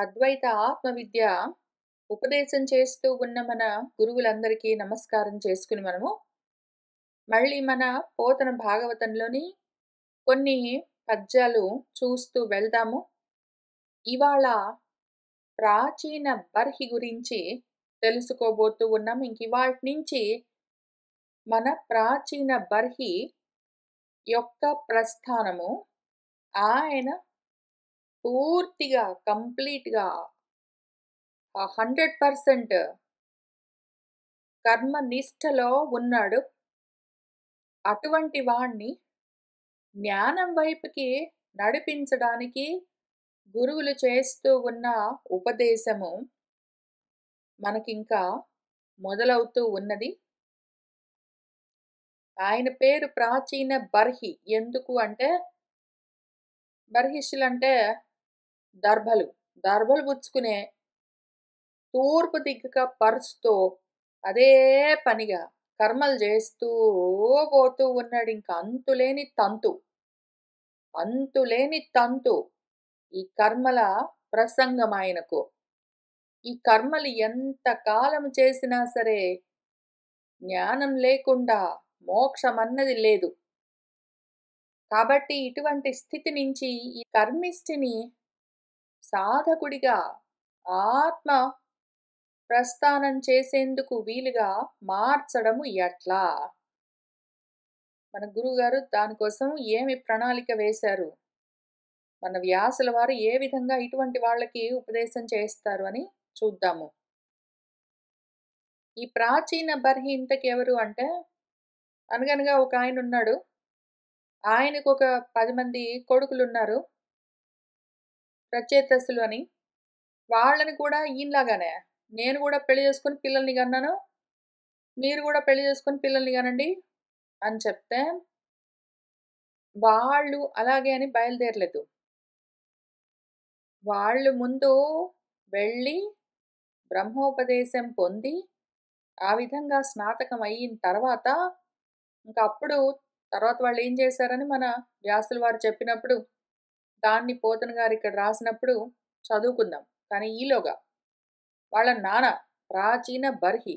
అద్వైత ఆత్మ విద్య ఉపదేశం చేస్తూ ఉన్న మన గురువులందరికీ నమస్కారం చేసుకుని మనము మళ్ళీ మన పోతన భాగవతంలోని కొన్ని పద్యాలు చూస్తూ వెళ్దాము. ఇవాళ ప్రాచీన బర్హి గురించి తెలుసుకోబోతూ ఉన్నాం. ఇంక ఇవాటి నుంచి మన ప్రాచీన బర్హి యొక్క ప్రస్థానము ఆయన పూర్తిగా కంప్లీట్గా 100% కర్మ నిష్టలో ఉన్నాడు. అటువంటి వాణ్ణి జ్ఞానం వైపుకి నడిపించడానికి గురువులు చేస్తూ ఉన్న ఉపదేశము మనకింకా మొదలవుతూ ఉన్నది. ఆయన పేరు ప్రాచీన బర్హి. ఎందుకు అంటే బర్హిష్యులంటే దర్భలు దర్భలు పుచ్చుకునే తూర్పు దిక్కుగా పరుస్తూ అదే పనిగా కర్మలు చేస్తూ పోతూ ఉన్నాడు. ఇంకా అంతులేని తంతు ఈ కర్మల ప్రసంగం ఆయనకు. ఈ కర్మలు ఎంత కాలం చేసినా సరే జ్ఞానం లేకుండా మోక్షం అన్నది లేదు. కాబట్టి ఇటువంటి స్థితి నుంచి ఈ కర్మిష్ఠిని సాధకుడిగా ఆత్మ ప్రస్థానం చేసేందుకు వీలుగా మార్చడము ఎట్లా? మన గురువుగారు దానికోసం ఏమి ప్రణాళిక వేశారు, మన వ్యాసుల వారు ఏ విధంగా ఇటువంటి వాళ్ళకి ఉపదేశం చేస్తారు అని చూద్దాము. ఈ ప్రాచీన బర్హి ఇంతకి ఎవరు అంటే, అనగనగా ఒక ఆయన ఉన్నాడు. ఆయనకు ఒక 10 మంది కొడుకులు ఉన్నారు, ప్రచేతసులు అని. వాళ్ళని కూడా ఈయనలాగానే నేను కూడా పెళ్లి చేసుకుని పిల్లల్ని కన్నాను, మీరు కూడా పెళ్లి చేసుకుని పిల్లల్ని కనండి అని చెప్తే వాళ్ళు అలాగే అని బయలుదేరలేదు. వాళ్ళు ముందు వెళ్ళి బ్రహ్మోపదేశం పొంది ఆ విధంగా స్నాతకం అయిన తర్వాత ఇంకా అప్పుడు తర్వాత వాళ్ళు ఏం చేశారని మన వ్యాసుల వారు చెప్పినప్పుడు దాన్ని పోతన గారు ఇక్కడ రాసినప్పుడు చదువుకుందాం. కానీ ఈలోగా వాళ్ళ నాన్న ప్రాచీన బర్హి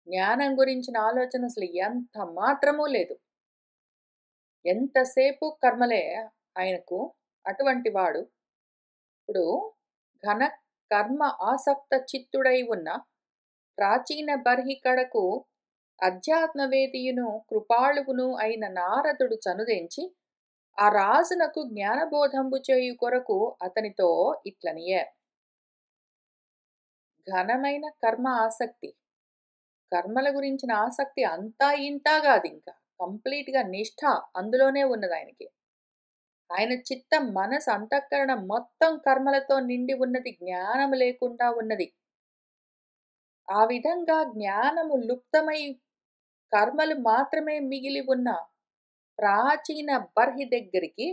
జ్ఞానం గురించిన ఆలోచన అసలు ఎంత మాత్రమూ లేదు. ఎంతసేపు కర్మలే ఆయనకు. అటువంటి వాడు ఇప్పుడు ఘన కర్మ ఆసక్త చిత్తుడై ఉన్న ప్రాచీన బర్హి కడకు అధ్యాత్మవేదియును కృపాళువును అయిన నారదుడు చనుదెంచి ఆ రాజునకు జ్ఞానబోధంబు చేయు కొరకు అతనితో ఇట్లనియే. ఘనమైన కర్మ ఆసక్తి, కర్మల గురించిన ఆసక్తి అంతా ఇంతా కాదు, ఇంకా కంప్లీట్గా నిష్ఠ అందులోనే ఉన్నది ఆయనకి. ఆయన చిత్తం మనసు అంతఃకరణం మొత్తం కర్మలతో నిండి ఉన్నది, జ్ఞానము లేకుండా ఉన్నది. ఆ విధంగా జ్ఞానము లుప్తమై కర్మలు మాత్రమే మిగిలి ఉన్న ప్రాచీన బర్హి దగ్గరికి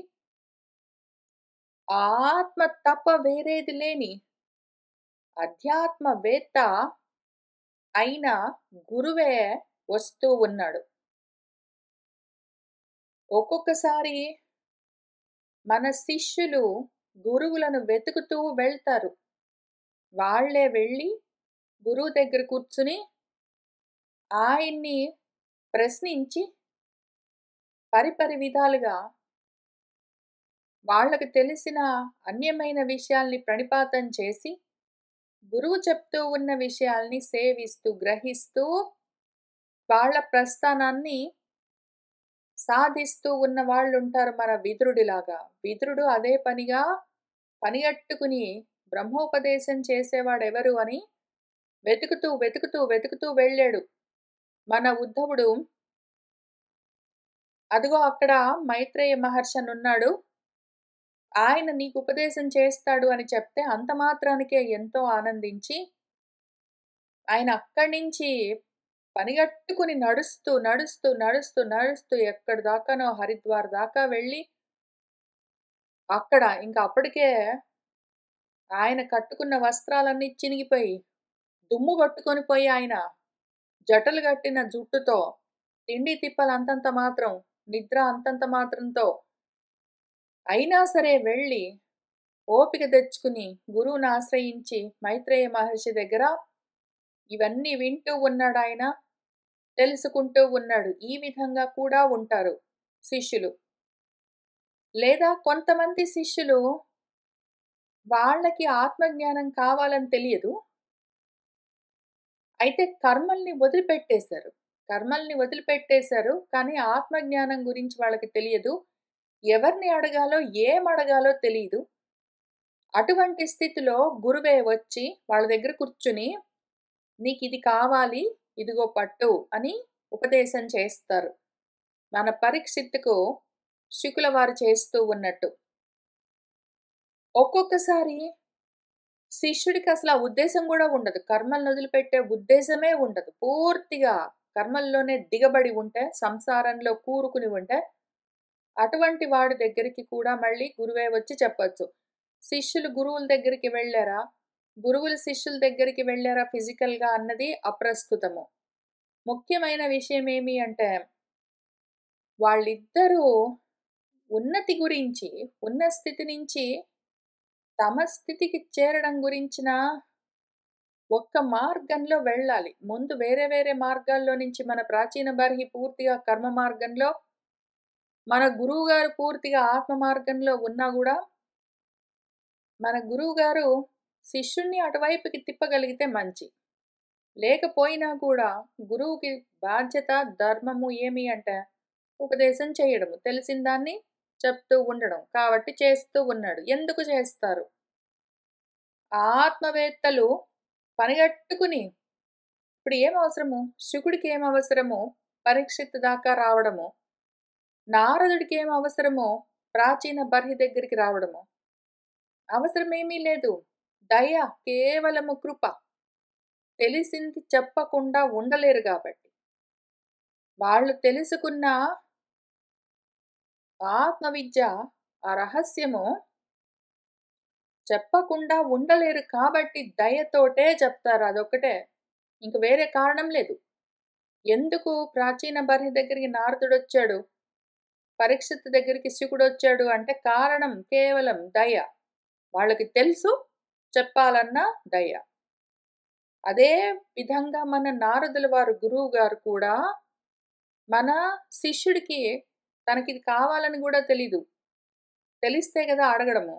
ఆత్మ తప్ప వేరేది లేని అధ్యాత్మవేత్త అయిన గురువే వస్తూ ఉన్నాడు. ఒక్కొక్కసారి మన శిష్యులు గురువులను వెతుకుతూ వెళ్తారు. వాళ్లే వెళ్ళి గురువు దగ్గర కూర్చుని ఆయన్ని ప్రశ్నించి పరిపరి విధాలుగా వాళ్లకు తెలిసిన అన్యమైన విషయాల్ని ప్రణిపాతం చేసి గురువు చెప్తూ ఉన్న విషయాల్ని సేవిస్తూ గ్రహిస్తూ వాళ్ళ ప్రస్థానాన్ని సాధిస్తూ ఉన్న వాళ్ళు ఉంటారు. మన విదురుడిలాగా విదురుడు అదే పనిగా పనిగట్టుకుని బ్రహ్మోపదేశం చేసేవాడెవరు అని వెతుకుతూ వెతుకుతూ వెతుకుతూ వెళ్ళాడు. మన ఉద్ధవుడు అదిగో అక్కడ మైత్రేయ మహర్షి అని ఉన్నాడు, ఆయన నీకు ఉపదేశం చేస్తాడు అని చెప్తే అంత మాత్రానికే ఎంతో ఆనందించి ఆయన అక్కడి నుంచి పనిగట్టుకుని నడుస్తూ నడుస్తూ నడుస్తూ నడుస్తూ ఎక్కడి దాకానో హరిద్వార్ దాకా వెళ్ళి అక్కడ ఇంకా అప్పటికే ఆయన కట్టుకున్న వస్త్రాలన్నీ చినిగిపోయి దుమ్ము కొట్టుకొని పోయి ఆయన జటలు కట్టిన జుట్టుతో తిండి తిప్పలు అంతంత మాత్రం, నిద్ర అంతంత మాత్రంతో అయినా సరే వెళ్ళి ఓపిక తెచ్చుకుని గురువుని ఆశ్రయించి మైత్రేయ మహర్షి దగ్గర ఇవన్నీ వింటూ ఉన్నాడాయన. తెలుసుకుంటూ ఉన్నాడు. ఈ విధంగా కూడా ఉంటారు శిష్యులు. లేదా కొంతమంది శిష్యులు వాళ్ళకి ఆత్మజ్ఞానం కావాలని తెలియదు. అయితే కర్మల్ని వదిలిపెట్టేశారు. కానీ ఆత్మజ్ఞానం గురించి వాళ్ళకి తెలియదు. ఎవరిని అడగాలో, ఏమడగాలో తెలీదు. అటువంటి స్థితిలో గురువే వచ్చి వాళ్ళ దగ్గర కూర్చుని, "నీకిది కావాలి, ఇదిగో పట్టు" అని ఉపదేశం చేస్తారు. మన పరీక్షిత్తుకు శుకుల వారు చేస్తూ ఉన్నట్టు. ఒక్కొక్కసారి శిష్యుడికి అసలు ఆ ఉద్దేశం గూడా ఉండదు. కర్మలను వదిలిపెట్టే ఉద్దేశమే ఉండదు. పూర్తిగా కర్మల్లోనే దిగబడి ఉంటే, సంసారంలో కూరుకుని ఉంటే, అటువంటి వాడి దగ్గరికి కూడా మళ్ళీ గురువే వచ్చి చెప్పొచ్చు. శిష్యులు గురువుల దగ్గరికి వెళ్లారా? గురువులు శిష్యుల దగ్గరికి వెళ్లారా ఫిజికల్‌గా అన్నది అప్రస్తుతము. ముఖ్యమైన విషయం ఏమి అంటే, వాళ్ళిద్దరూ ఉన్నతి గురించి, ఉన్న స్థితి నుంచి తమ స్థితికి చేరడం గురించిన ఒక్క మార్గంలో వెళ్ళాలి. ముందు వేరే వేరే మార్గాల్లో నుంచి మన ప్రాచీన బర్హి పూర్తిగా కర్మ మార్గంలో, మన గురువుగారు పూర్తిగా ఆత్మ మార్గంలో ఉన్నా గూడా, మన గురువుగారు శిష్యుణ్ణి అటువైపుకి తిప్పగలిగితే మంచి. లేకపోయినా కూడా గురువుకి బాధ్యత, ధర్మము ఏమి అంటే ఉపదేశం చేయడము. తెలిసిన దాన్ని చెప్తూ ఉండడం. కాబట్టి చేస్తూ ఉన్నాడు. ఎందుకు చేస్తారు? ఆత్మవేత్తలు పనిగట్టుకుని ఇప్పుడు ఏం అవసరము? శుకుడికి ఏం అవసరమో పరీక్షిత్ దాకా రావడము. నారదుడికి ఏం అవసరమో ప్రాచీన బర్హి దగ్గరికి రావడము. అవసరమేమీ లేదు. దయ, కేవలము కృప. తెలిసింది చెప్పకుండా ఉండలేరు గాబట్టి. వాళ్ళు తెలుసుకున్న ఆత్మవిద్య, ఆ రహస్యము చెప్పకుండా ఉండలేరు కాబట్టి దయతోటే చెప్తారు. అదొక్కటే. ఇంక వేరే కారణం లేదు. ఎందుకు ప్రాచీన బర్హి దగ్గరికి నారదుడొచ్చాడు? పరీక్షిత్ దగ్గరికి శుకుడొచ్చాడు అంటే కారణం కేవలం దయ. వాళ్ళకి తెలుసు చెప్పాలన్న దయ. అదే విధంగా మన నారదుల వారు గురువుగారు కూడా మన శిష్యుడికి తనకిది కావాలని గూడా తెలీదు. తెలిస్తే గదా అడగడము.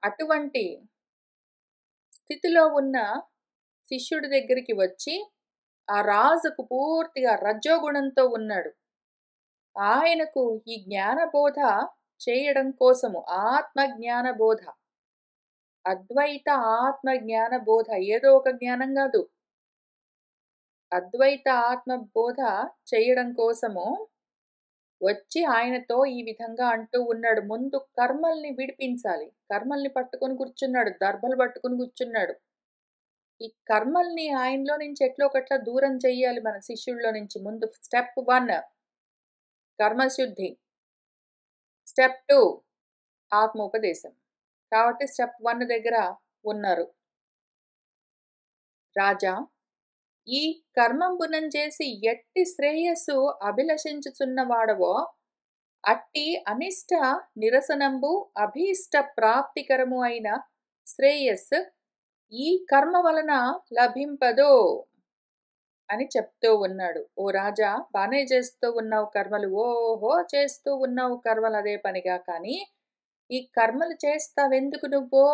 అటువంటి స్థితిలో ఉన్న శిష్యుడి దగ్గరికి వచ్చి, ఆ రాజుకు పూర్తిగా రజోగుణంతో ఉన్నాడు. ఆయనకు ఈ జ్ఞానబోధ చేయడం కోసము ఆత్మ జ్ఞానబోధ. అద్వైత ఆత్మ జ్ఞానబోధ ఏదో ఒక జ్ఞానం గాదు. అద్వైత ఆత్మ బోధ చేయడం కోసము వచ్చి ఆయనతో ఈ విధంగా అంటూ ఉన్నాడు. ముందు కర్మల్ని విడిపించాలి. కర్మల్ని పట్టుకొని కూర్చున్నాడు. దర్భలు పట్టుకొని కూర్చున్నాడు. ఈ కర్మల్ని ఆయనలో నుంచి ఎట్లో ఒకట్లా దూరం చెయ్యాలి మన శిష్యుల్లో నుంచి. ముందు స్టెప్ 1 కర్మశుద్ధి. స్టెప్ 2 ఆత్మోపదేశం. కాబట్టి స్టెప్ 1 దగ్గర ఉన్నారు. రాజా, ఈ కర్మంబునం చేసి ఎట్టి శ్రేయస్సు అభిలషించుచున్నవాడవో అట్టి అనిష్ట నిరసనంబు అభీష్ట ప్రాప్తికరము అయిన శ్రేయస్సు ఈ కర్మ వలన లభింపదో అని చెప్తూ ఉన్నాడు. ఓ రాజా, బానే చేస్తూ ఉన్నావు కర్మలు. ఓహో చేస్తూ ఉన్నావు కర్మలు అదే పనిగా. కానీ ఈ కర్మలు చేస్తావెందుకు నువ్వు?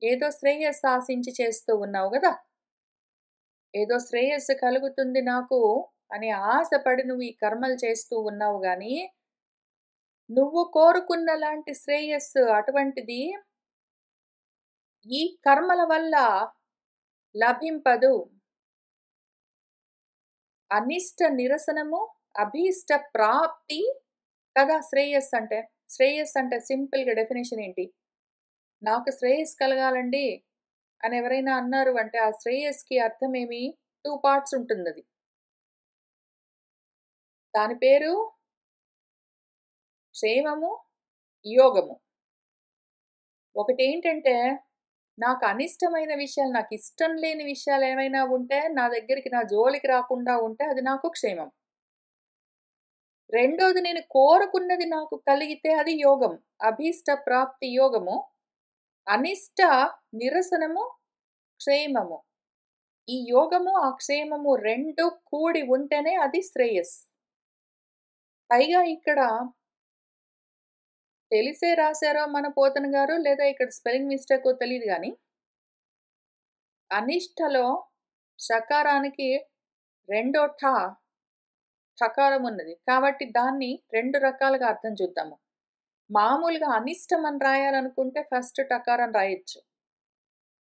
ఏదో శ్రేయస్సు ఆశించి చేస్తూ ఉన్నావు గదా! ఏదో శ్రేయస్సు కలుగుతుంది నాకు అని ఆశపడి నువ్వు ఈ కర్మలు చేస్తూ ఉన్నావు గాని, నువ్వు కోరుకున్న లాంటి శ్రేయస్సు అటువంటిది ఈ కర్మల వల్ల లభింపదు. అనిష్ట నిరసనము, అభీష్ట ప్రాప్తి కదా శ్రేయస్సు అంటే. శ్రేయస్సు అంటే సింపుల్‌గా డెఫినిషన్ ఏంటి? నాకు శ్రేయస్సు కలగాలండి అని ఎవరైనా అన్నారు అంటే, ఆ శ్రేయస్‌కి అర్థమేమి? 2 పార్ట్స్ ఉంటుందది. దాని పేరు క్షేమము, యోగము. ఒకటేంటంటే, నాకు అనిష్టమైన విషయాలు, నాకిష్టం లేని విషయాలేమైనా ఉంటే, నా దగ్గరికి నా జోలికి రాకుండా ఉంటే అది నాకు క్షేమం. రెండోది నేను కోరుకున్నది నాకు కలిగితే అది యోగం. అభీష్ట ప్రాప్తి యోగము. అనిష్ట నిరసనము, క్షేమము. ఈ యోగము, ఆ క్షేమము 2 కూడి ఉంటేనే అది శ్రేయస్సు. పైగా ఇక్కడ తెలిసే రాసారో మన పోతన గారు, లేదా ఇక్కడ స్పెల్లింగ్ మిస్టేకో తెలీదు గానీ, అనిష్టలో షకారానికి రెండో ఠకారం ఉన్నది. కాబట్టి దాన్ని 2 రకాలుగా అర్థం చూద్దాము. మామూలుగా అనిష్టం అని రాయాలనుకుంటే ఫస్ట్ టకారం రాయొచ్చు.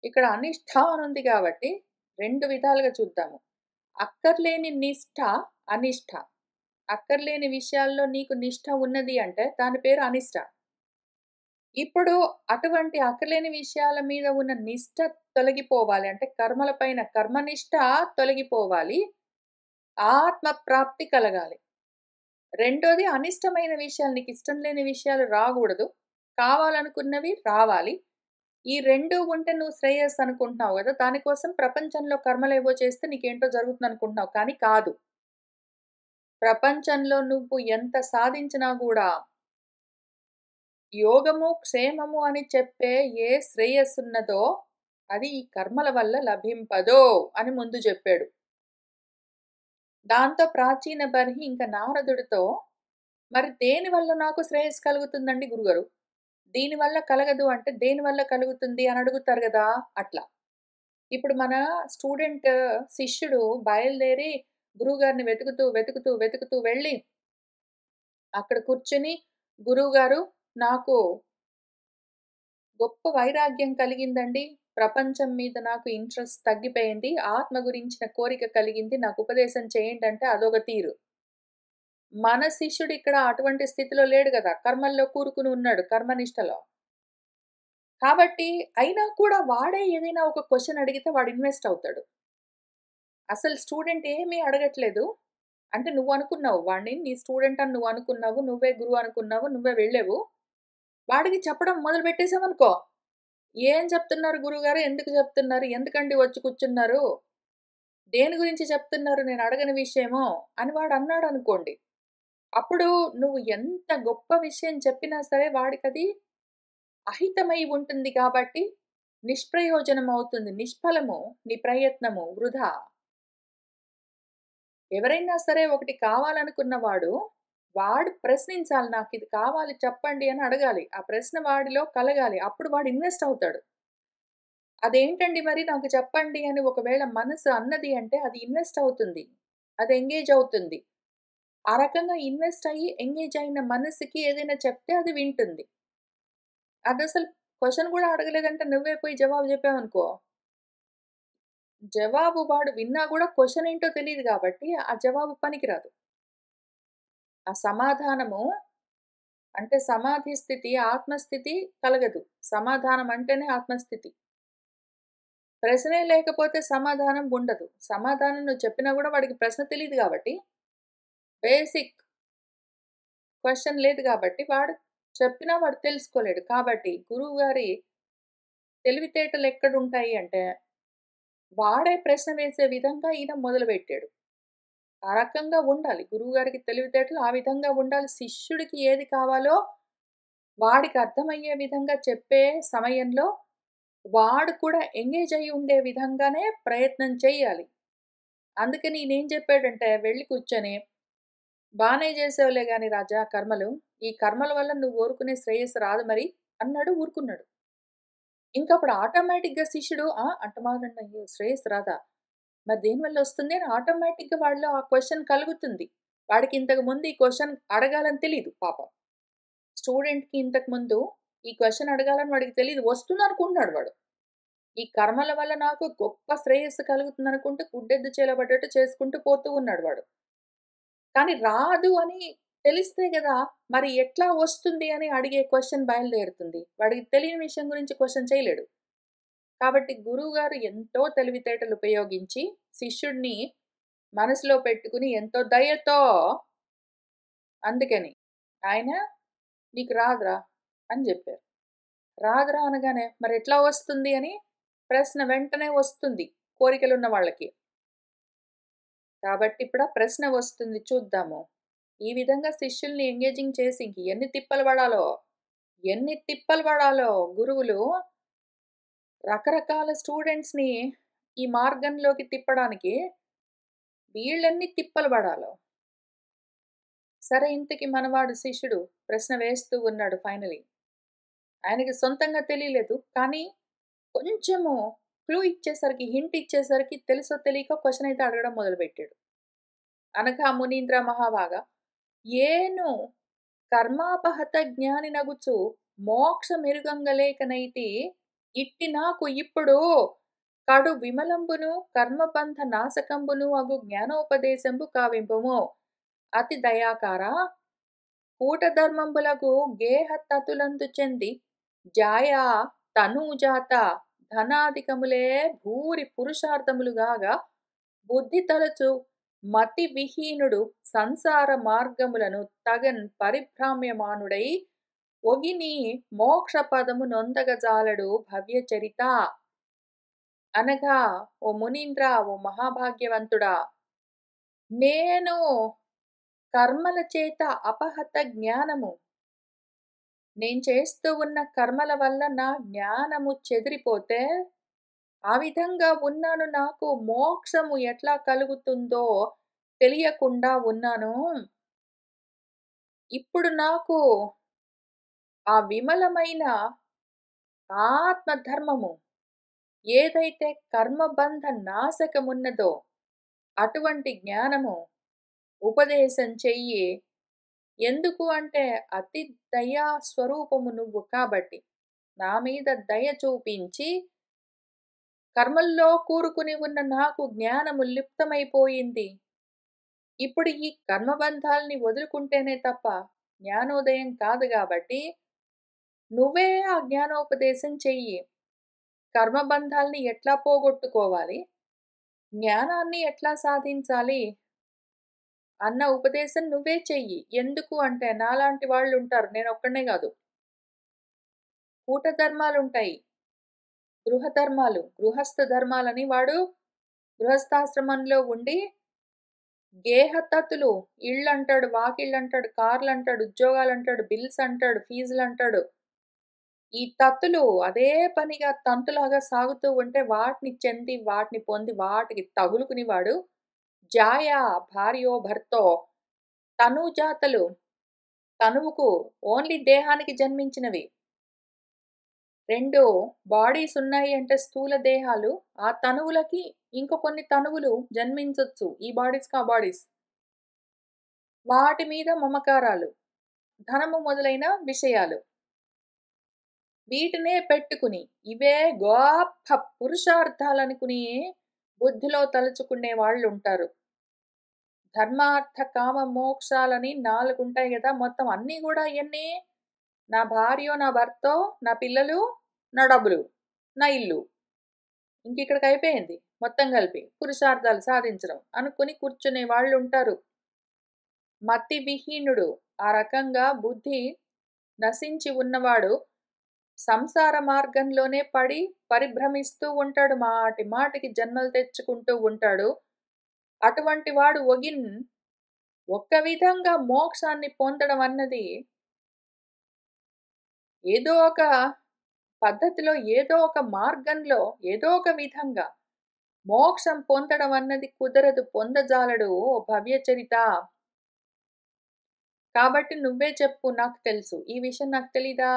ఇక్కడ అనిష్ట అనుంది కాబట్టి 2 విధాలుగా చూద్దాము. అక్కర్లేని నిష్ఠ, అనిష్ట. అక్కర్లేని విషయాల్లో నీకు నిష్ఠ ఉన్నది అంటే దాని పేరు అనిష్ట. ఇప్పుడు అటువంటి అక్కర్లేని విషయాల మీద ఉన్న నిష్ఠ తొలగిపోవాలి. అంటే కర్మల పైన కర్మనిష్ఠ తొలగిపోవాలి. ఆత్మ ప్రాప్తి కలగాలి. రెండోది అనిష్టమైన విషయాలు, నీకిష్టం లేని విషయాలు రాగూడదు. కావాలనుకున్నవి రావాలి. ఈ 2 ఉంటే నువ్వు శ్రేయస్సు అనుకుంటున్నావు గదా! దానికోసం ప్రపంచంలో కర్మలేవో చేస్తే నీకేంటో జరుగుతుందనుకుంటున్నావు. కానీ కాదు. ప్రపంచంలో నువ్వు ఎంత సాధించినా గూడా యోగము, క్షేమము అని చెప్పే ఏ శ్రేయస్సున్నదో అది ఈ కర్మల వల్ల లభింపదో అని ముందు జెప్పాడు. దాంతో ప్రాచీన బర్హి ఇంక నారదుడితో మరి దేనివల్ల నాకు శ్రేయస్సు కలుగుతుందండి గురుగారు? దీనివల్ల కలగదు అంటే దేనివల్ల కలుగుతుంది అని అడుగుతారు గదా! అట్లా. ఇప్పుడు మన శిష్యుడు బయలుదేరి గురువుగారిని వెతుకుతూ వెళ్ళి అక్కడ కూర్చొని, గురువుగారు నాకు గొప్ప వైరాగ్యం కలిగిందండి. ప్రపంచం మీద నాకు ఇంట్రెస్ట్ తగ్గిపోయింది. ఆత్మ గురించిన కోరిక కలిగింది. నాకు ఉపదేశం చేయండంటే అదొక తీరు. మన శిష్యుడు ఇక్కడ అటువంటి స్థితిలో లేడు గదా! కర్మల్లో కూరుకుని ఉన్నాడు. కర్మనిష్టలో. కాబట్టి అయినా కూడా వాడే ఏదైనా ఒక క్వెషన్ అడిగితే వాడు ఇన్వెస్ట్ అవుతాడు. అసలు స్టూడెంట్ ఏమీ అడగట్లేదు. అంటే నువ్వనుకున్నావు వాడిని నీ స్టూడెంట్ అని నువ్వనుకున్నావు. నువ్వే గురువు అనుకున్నావు. నువ్వే వెళ్ళావు. వాడికి చెప్పడం మొదలుపెట్టేసావనుకో, "ఏం చెప్తున్నారు గురువుగారు? ఎందుకు చెప్తున్నారు? ఎందుకండి వచ్చి కూర్చున్నారు? దేని గురించి చెప్తున్నారు? నేను అడగని విషయమో" అని వాడన్నాడనుకోండి. అప్పుడు నువ్వు ఎంత గొప్ప విషయం చెప్పినా సరే వాడికది అహితమై ఉంటుంది కాబట్టి నిష్ప్రయోజనం అవుతుంది. నిష్ఫలము. నీ ప్రయత్నము వృధా. ఎవరైనా సరే ఒకటి కావాలనుకున్నవాడు, వాడు ప్రశ్నించాలి. నాకిది కావాలి చెప్పండి అని అడగాలి. ఆ ప్రశ్న వాడిలో కలగాలి. అప్పుడు వాడు ఇన్వెస్ట్ అవుతాడు. అదేంటండి మరి నాకు చెప్పండి అని ఒకవేళ మనసు అన్నది అంటే అది ఇన్వెస్ట్ అవుతుంది. అది ఎంగేజ్ అవుతుంది. ఆ రకంగా ఇన్వెస్ట్ అయ్యి, ఎంగేజ్ అయిన మనసుకి ఏదైనా చెప్తే అది వింటుంది. అదసలు క్వెషన్ గూడా అడగలేదంటే నువ్వే పోయి జవాబు జెప్పావనుకో, జవాబు వాడు విన్నా గూడా క్వెషన్ ఏంటో తెలీదు గాబట్టి, ఆ జవాబు పనికిరాదు. ఆ సమాధానము అంటే సమాధి స్థితి, ఆత్మస్థితి కలగదు. సమాధానం అంటేనే ఆత్మస్థితి. ప్రశ్నే లేకపోతే సమాధానం ఉండదు. సమాధానం నువ్వు చెప్పినా గూడా వాడికి ప్రశ్న తెలీదు గాబట్టి, బేసిక్ క్వెషన్ లేదు గాబట్టి, వాడు చెప్పినా వాడు తెలుసుకోలేడు. కాబట్టి గురువుగారి తెలివితేటలెక్కడుంటాయి అంటే, వాడే ప్రశ్న వేసే విధంగా ఈయన మొదలుపెట్టాడు. ఆ రకంగా ఉండాలి. గురువుగారికి తెలివితేటలు ఆ విధంగా ఉండాలి. శిష్యుడికి ఏది కావాలో వాడికి అర్థమయ్యే విధంగా చెప్పే సమయంలో వాడు కూడా ఎంగేజ్ అయ్యి ఉండే విధంగానే ప్రయత్నం చేయాలి. అందుకని ఈయనేం చెప్పాడంటే వెళ్లి కూర్చొని, "బానే చేసావులే గాని రాజా కర్మలు. ఈ కర్మల వల్ల నువ్వు కోరుకునే శ్రేయస్సు రాదు మరి" అన్నాడు. ఊరుకున్నాడు. ఇంకప్పుడు ఆటోమేటిక్‌గా శిష్యుడు అంటమాగండి అయ్యో! శ్రేయస్సు రాదా? మరి దేనివల్ల వస్తుంది అని ఆటోమేటిక్‌గా వాడిలో ఆ క్వెషన్ కలుగుతుంది. వాడికి ఇంతకు ముందు ఈ క్వెషన్ అడగాలని తెలీదు పాపం. స్టూడెంట్‌కి ఇంతకు ముందు ఈ క్వెషన్ అడగాలని వాడికి తెలీదు. వస్తుందనుకుంటున్నాడు వాడు. ఈ కర్మల వల్ల నాకు గొప్ప శ్రేయస్సు కలుగుతుందనుకుంటూ గుడ్డెద్దు చేలో పడ్డట్టు చేసుకుంటూ పోతూ ఉన్నాడు వాడు. కానీ రాదు అని తెలిస్తే గదా! మరి ఎట్లా వస్తుంది అని అడిగే క్వెషన్ బయలుదేరుతుంది. వాడికి తెలియని విషయం గురించి క్వెషన్ చేయలేడు. కాబట్టి గురువుగారు ఎంతో తెలివితేటలు ఉపయోగించి శిష్యుడిని మనసులో పెట్టుకుని ఎంతో దయతో అందుకని ఆయన "నీకు రాదురా" అని జెప్పారు. రాదురా అనగానే మరెట్లా వస్తుంది అని ప్రశ్న వెంటనే వస్తుంది కోరికలున్న వాళ్ళకి. కాబట్టి ఇప్పుడు ఆ ప్రశ్న వస్తుంది చూద్దాము. ఈ విధంగా శిష్యుల్ని ఎంగేజింగ్ చేసి ఇంక ఎన్ని తిప్పలు పడాలో గురువులు రకరకాల స్టూడెంట్స్‌ని ఈ మార్గంలోకి తిప్పడానికి వీళ్ళెన్ని తిప్పలు పడాలో. సరే ఇంతకి మనవాడు శిష్యుడు ప్రశ్న వేస్తూ ఉన్నాడు ఫైనలీ. ఆయనకి సొంతంగా తెలియలేదు. కానీ కొంచెము క్లూ ఇచ్చేసరికి, హింట్ ఇచ్చేసరికి తెలుసో తెలియకో క్వెషన్ అయితే అడగడం మొదలుపెట్టాడు. అనగా మునీంద్ర మహాభాగా "ఏను కర్మాపహత జ్ఞానినగుచు మోక్షమెరుగంగలేకనైతి ఇట్టి నాకు ఇప్పుడు కడు విమలంబును కర్మబంధ నాశకంబును అగు జ్ఞానోపదేశంబు కావింపుము. అతి దయాకారా కూటధర్మంబులగు గేహ తతులందు చెంది జాయా తనూజాత ధనాధికములే భూరి పురుషార్థములుగాగా బుద్ధి తలచు మతి విహీనుడు సంసార మార్గములను తగన్ పరిభ్రామ్యమానుడై ఒగిని మోక్ష పదము నొందగజాలడు భవ్యచరిత. అనగా ఓ మునీంద్ర, ఓ మహాభాగ్యవంతుడా, నేను కర్మల చేత అపహత జ్ఞానము, నేను చేస్తూ ఉన్న కర్మల వల్ల నా జ్ఞానము చెదిరిపోతే ఆ విధంగా ఉన్నాను. నాకు మోక్షము ఎట్లా కలుగుతుందో తెలియకుండా ఉన్నాను. ఇప్పుడు నాకు ఆ విమలమైన ఆత్మధర్మము ఏదైతే కర్మబంధ నాశకమున్నదో అటువంటి జ్ఞానము ఉపదేశం చెయ్యి. ఎందుకు అంటే అతి దయా స్వరూపము నువ్వు కాబట్టి నా మీద దయ చూపించి కర్మల్లో కూరుకుని ఉన్న నాకు జ్ఞానము లిప్తమైపోయింది. ఇప్పుడు ఈ కర్మబంధాల్ని వదులుకుంటేనే తప్ప జ్ఞానోదయం కాదు గాబట్టి, నువ్వే ఆ జ్ఞానోపదేశం చెయ్యి. కర్మబంధాల్ని ఎట్లా పోగొట్టుకోవాలి? జ్ఞానాన్ని ఎట్లా సాధించాలి? అన్న ఉపదేశం నువ్వే చెయ్యి. ఎందుకు అంటే నాలాంటి వాళ్ళుంటారు. నేనొక్కడినే గాదు. కూటధర్మాలుంటాయి. గృహధర్మాలు. గృహస్థ ధర్మాలని వాడు గృహస్థాశ్రమంలో ఉండి గేహతత్తులు ఇళ్ళంటాడు, వాకిళ్ళంటాడు, కార్లంటాడు, ఉద్యోగాలంటాడు, బిల్స్ అంటాడు, ఫీజులంటాడు. ఈ తత్తులు అదే పనిగా తంతులాగా సాగుతూ ఉంటే వాటిని చెంది, వాటిని పొంది, వాటికి తగులుకుని వాడు జాయ భార్యో, భర్తో తనూజాతలు తనువుకు ఓన్లీ దేహానికి జన్మించినవి. 2 బాడీస్ ఉన్నాయి అంటే స్థూల దేహాలు. ఆ తనువులకి ఇంక కొన్ని తనువులు జన్మించొచ్చు. ఈ బాడీస్‌కి ఆ బాడీస్. వాటి మీద మమకారాలు, ధనము మొదలైన విషయాలు. వీటినే పెట్టుకుని ఇవే గొప్ప పురుషార్థాలనుకుని బుద్ధిలో తలుచుకునే వాళ్ళుంటారు. ధర్మార్థ కామ మోక్షాలని 4 ఉంటాయి గదా! మొత్తం అన్నీ గూడా ఇయన్నీ నా భార్యో, నా భర్తో, నా పిల్లలు, నా డబ్బులు, నా ఇల్లు. ఇంకిక్కడికయిపోయింది. మొత్తం కలిపి. పురుషార్థాలు సాధించడం అనుకుని కూర్చునే వాళ్ళుంటారు. మతి విహీనుడు. ఆ రకంగా బుద్ధి నశించి ఉన్నవాడు సంసార మార్గంలోనే పడి పరిభ్రమిస్తూ ఉంటాడు. మాటి మాటికి జన్మలు తెచ్చుకుంటూ ఉంటాడు. అటువంటి వాడు ఒక్క విధంగా మోక్షాన్ని పొందడం అన్నది ఏదో ఒక పద్ధతిలో, ఏదో ఒక మార్గంలో, ఏదో ఒక విధంగా మోక్షం పొందడం అన్నది కుదరదు. పొందజాలడు ఓ భవ్యచరిత. కాబట్టి నువ్వే చెప్పు నాకు తెలుసు. ఈ విషయం నాకు తెలీదా?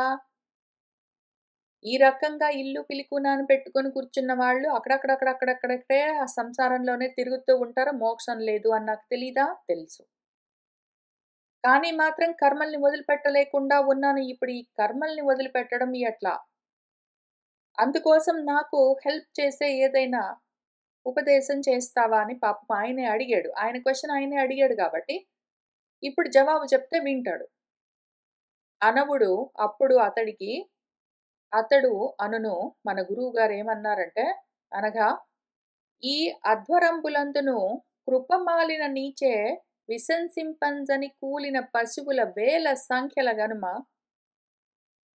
ఈ రకంగా ఇల్లు పిలికునాను పెట్టుకొని కూర్చున్న వాళ్ళు అక్కడక్కడే ఆ సంసారంలోనే తిరుగుతూ ఉంటారు. మోక్షం లేదు అని నాకు తెలీదా? తెలుసు. కానీ మాత్రం కర్మల్ని వదిలిపెట్టలేకుండా ఉన్నాను. ఇప్పుడు ఈ కర్మల్ని వదిలిపెట్టడం ఎట్లా? అందుకోసం నాకు హెల్ప్ చేసే ఏదైనా ఉపదేశం చేస్తావా అని పాపం ఆయనే అడిగాడు. ఆయన క్వెషన్ ఆయనే అడిగాడు గాబట్టి, ఇప్పుడు జవాబు చెప్తే వింటాడు. అనవుడు అప్పుడు అతడు అనును మన గురువుగారు ఏమన్నారంటే, అనగా ఈ అధ్వరంబులందును కృపమాలిన నీచే విశంసింపంజని కూలిన పశువుల వేల సంఖ్యల గనుమ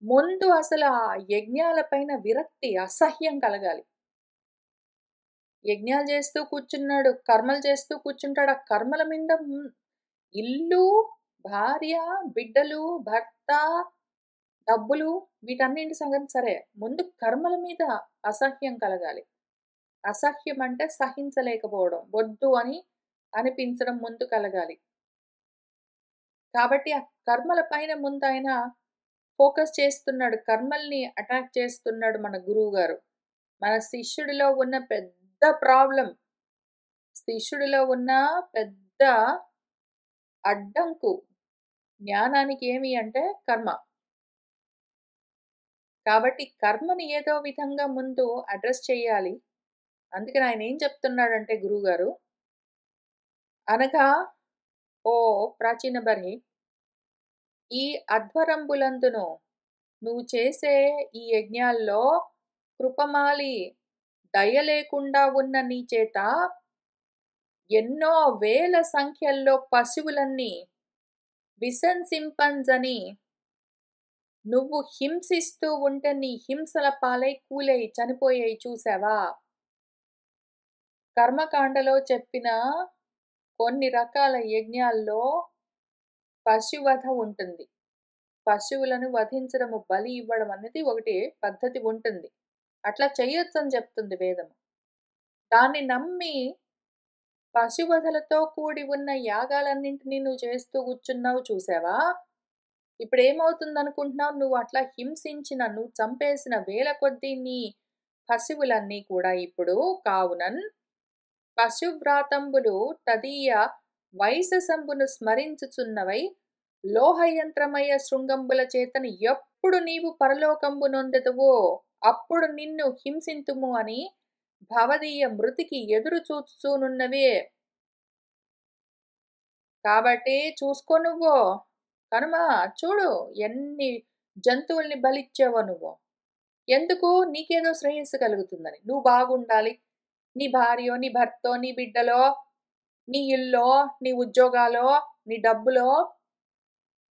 ముందు అసలు ఆ యజ్ఞాలపైన విరక్తి, అసహ్యం కలగాలి. యజ్ఞాలు చేస్తూ కూర్చున్నాడు. కర్మలు చేస్తూ కూర్చుంటాడు. ఆ కర్మల మీద ఇల్లు, భార్య, బిడ్డలు, భర్త డబ్బులు వీటన్నింటి సంగతి సరే. ముందు కర్మల మీద అసహ్యం కలగాలి. అసహ్యం అంటే సహించలేకపోవడం. వద్దు అని అనిపించడం ముందు కలగాలి. కాబట్టి ఆ కర్మల పైన ముందాయన ఫోకస్ చేస్తున్నాడు. కర్మల్ని అటాక్ చేస్తున్నాడు మన గురువుగారు. మన శిష్యుడిలో ఉన్న పెద్ద ప్రాబ్లమ్, శిష్యుడిలో ఉన్న పెద్ద అడ్డంకు జ్ఞానానికి ఏమి అంటే కర్మ. కాబట్టి కర్మని ఏదో విధంగా ముందు అడ్రెస్ చేయాలి. అందుకని ఆయన ఏం చెప్తున్నాడంటే గురువుగారు, అనగా ఓ ప్రాచీన బర్హి, ఈ అధ్వరంబులందును నువ్వు చేసే ఈ యజ్ఞాల్లో కృపమాలి దయ లేకుండా ఉన్న నీ చేత ఎన్నో వేల సంఖ్యల్లో పశువులన్నీ విసంసింపంజని నువ్వు హింసిస్తూ ఉంటే నీ హింసల పాలై కూలై చనిపోయాయి చూసావా? కర్మకాండలో చెప్పిన కొన్ని రకాల యజ్ఞాల్లో పశువధ ఉంటుంది. పశువులను వధించడము, బలి ఇవ్వడం అనేది ఒకటి పద్ధతి ఉంటుంది. అట్లా చెయ్యొచ్చని చెప్తుంది వేదము. దాన్ని నమ్మి పశువధలతో కూడి ఉన్న యాగాలన్నింటినీ నువ్వు చేస్తూ కూర్చున్నావు చూసావా? ఇప్పుడేమవుతుందనుకుంటున్నావు? నువ్వు అట్లా హింసించిన, నువ్వు చంపేసిన వేల కొద్దీ నీ పశువులన్నీ కూడా ఇప్పుడు కావునన్ పశువ్రాతంబులు తదీయ వైససంబును స్మరించుచున్నవై లోహయంత్రమయ శృంగంబుల చేతని ఎప్పుడు నీవు పరలోకంబు నొందెదవో అప్పుడు నిన్ను హింసింతుము అని భవదీయ మృతికి ఎదురు చూచుచునున్నవే. కాబట్టి చూసుకో నువ్వు కనుమ, చూడు ఎన్ని జంతువుల్ని బలిచ్చావో నువ్వు. ఎందుకు? నీకేదో శ్రేయస్సు కలుగుతుందని. నువ్వు బాగుండాలి. నీ భార్యో, నీ భర్తో, నీ బిడ్డలో, నీ ఇల్లో, నీ ఉద్యోగాలో, నీ డబ్బులో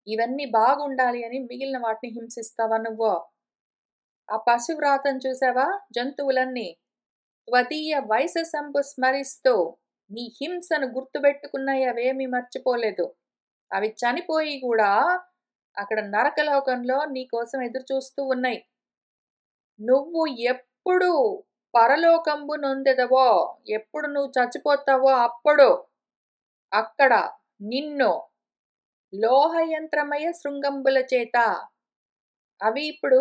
ఇవన్నీ బాగుండాలి అని మిగిలిన వాటిని హింసిస్తావా నువ్వు? ఆ పశువ్రాతం చూసావా? జంతువులన్నీ త్వదీయ వైససంబు స్మరిస్తూ నీ హింసను గుర్తుపెట్టుకున్నాయి, అవేమీ మర్చిపోలేదు. అవి చనిపోయి కూడా అక్కడ నరకలోకంలో నీ కోసం ఎదురు చూస్తూ ఉన్నాయి. నువ్వు ఎప్పుడు పరలోకంబు నొందెదవో, ఎప్పుడు నువ్వు చచ్చిపోతావో అప్పుడు అక్కడ నిన్ను లోహయంత్రమయ శృంగంబుల చేత, అవి ఇప్పుడు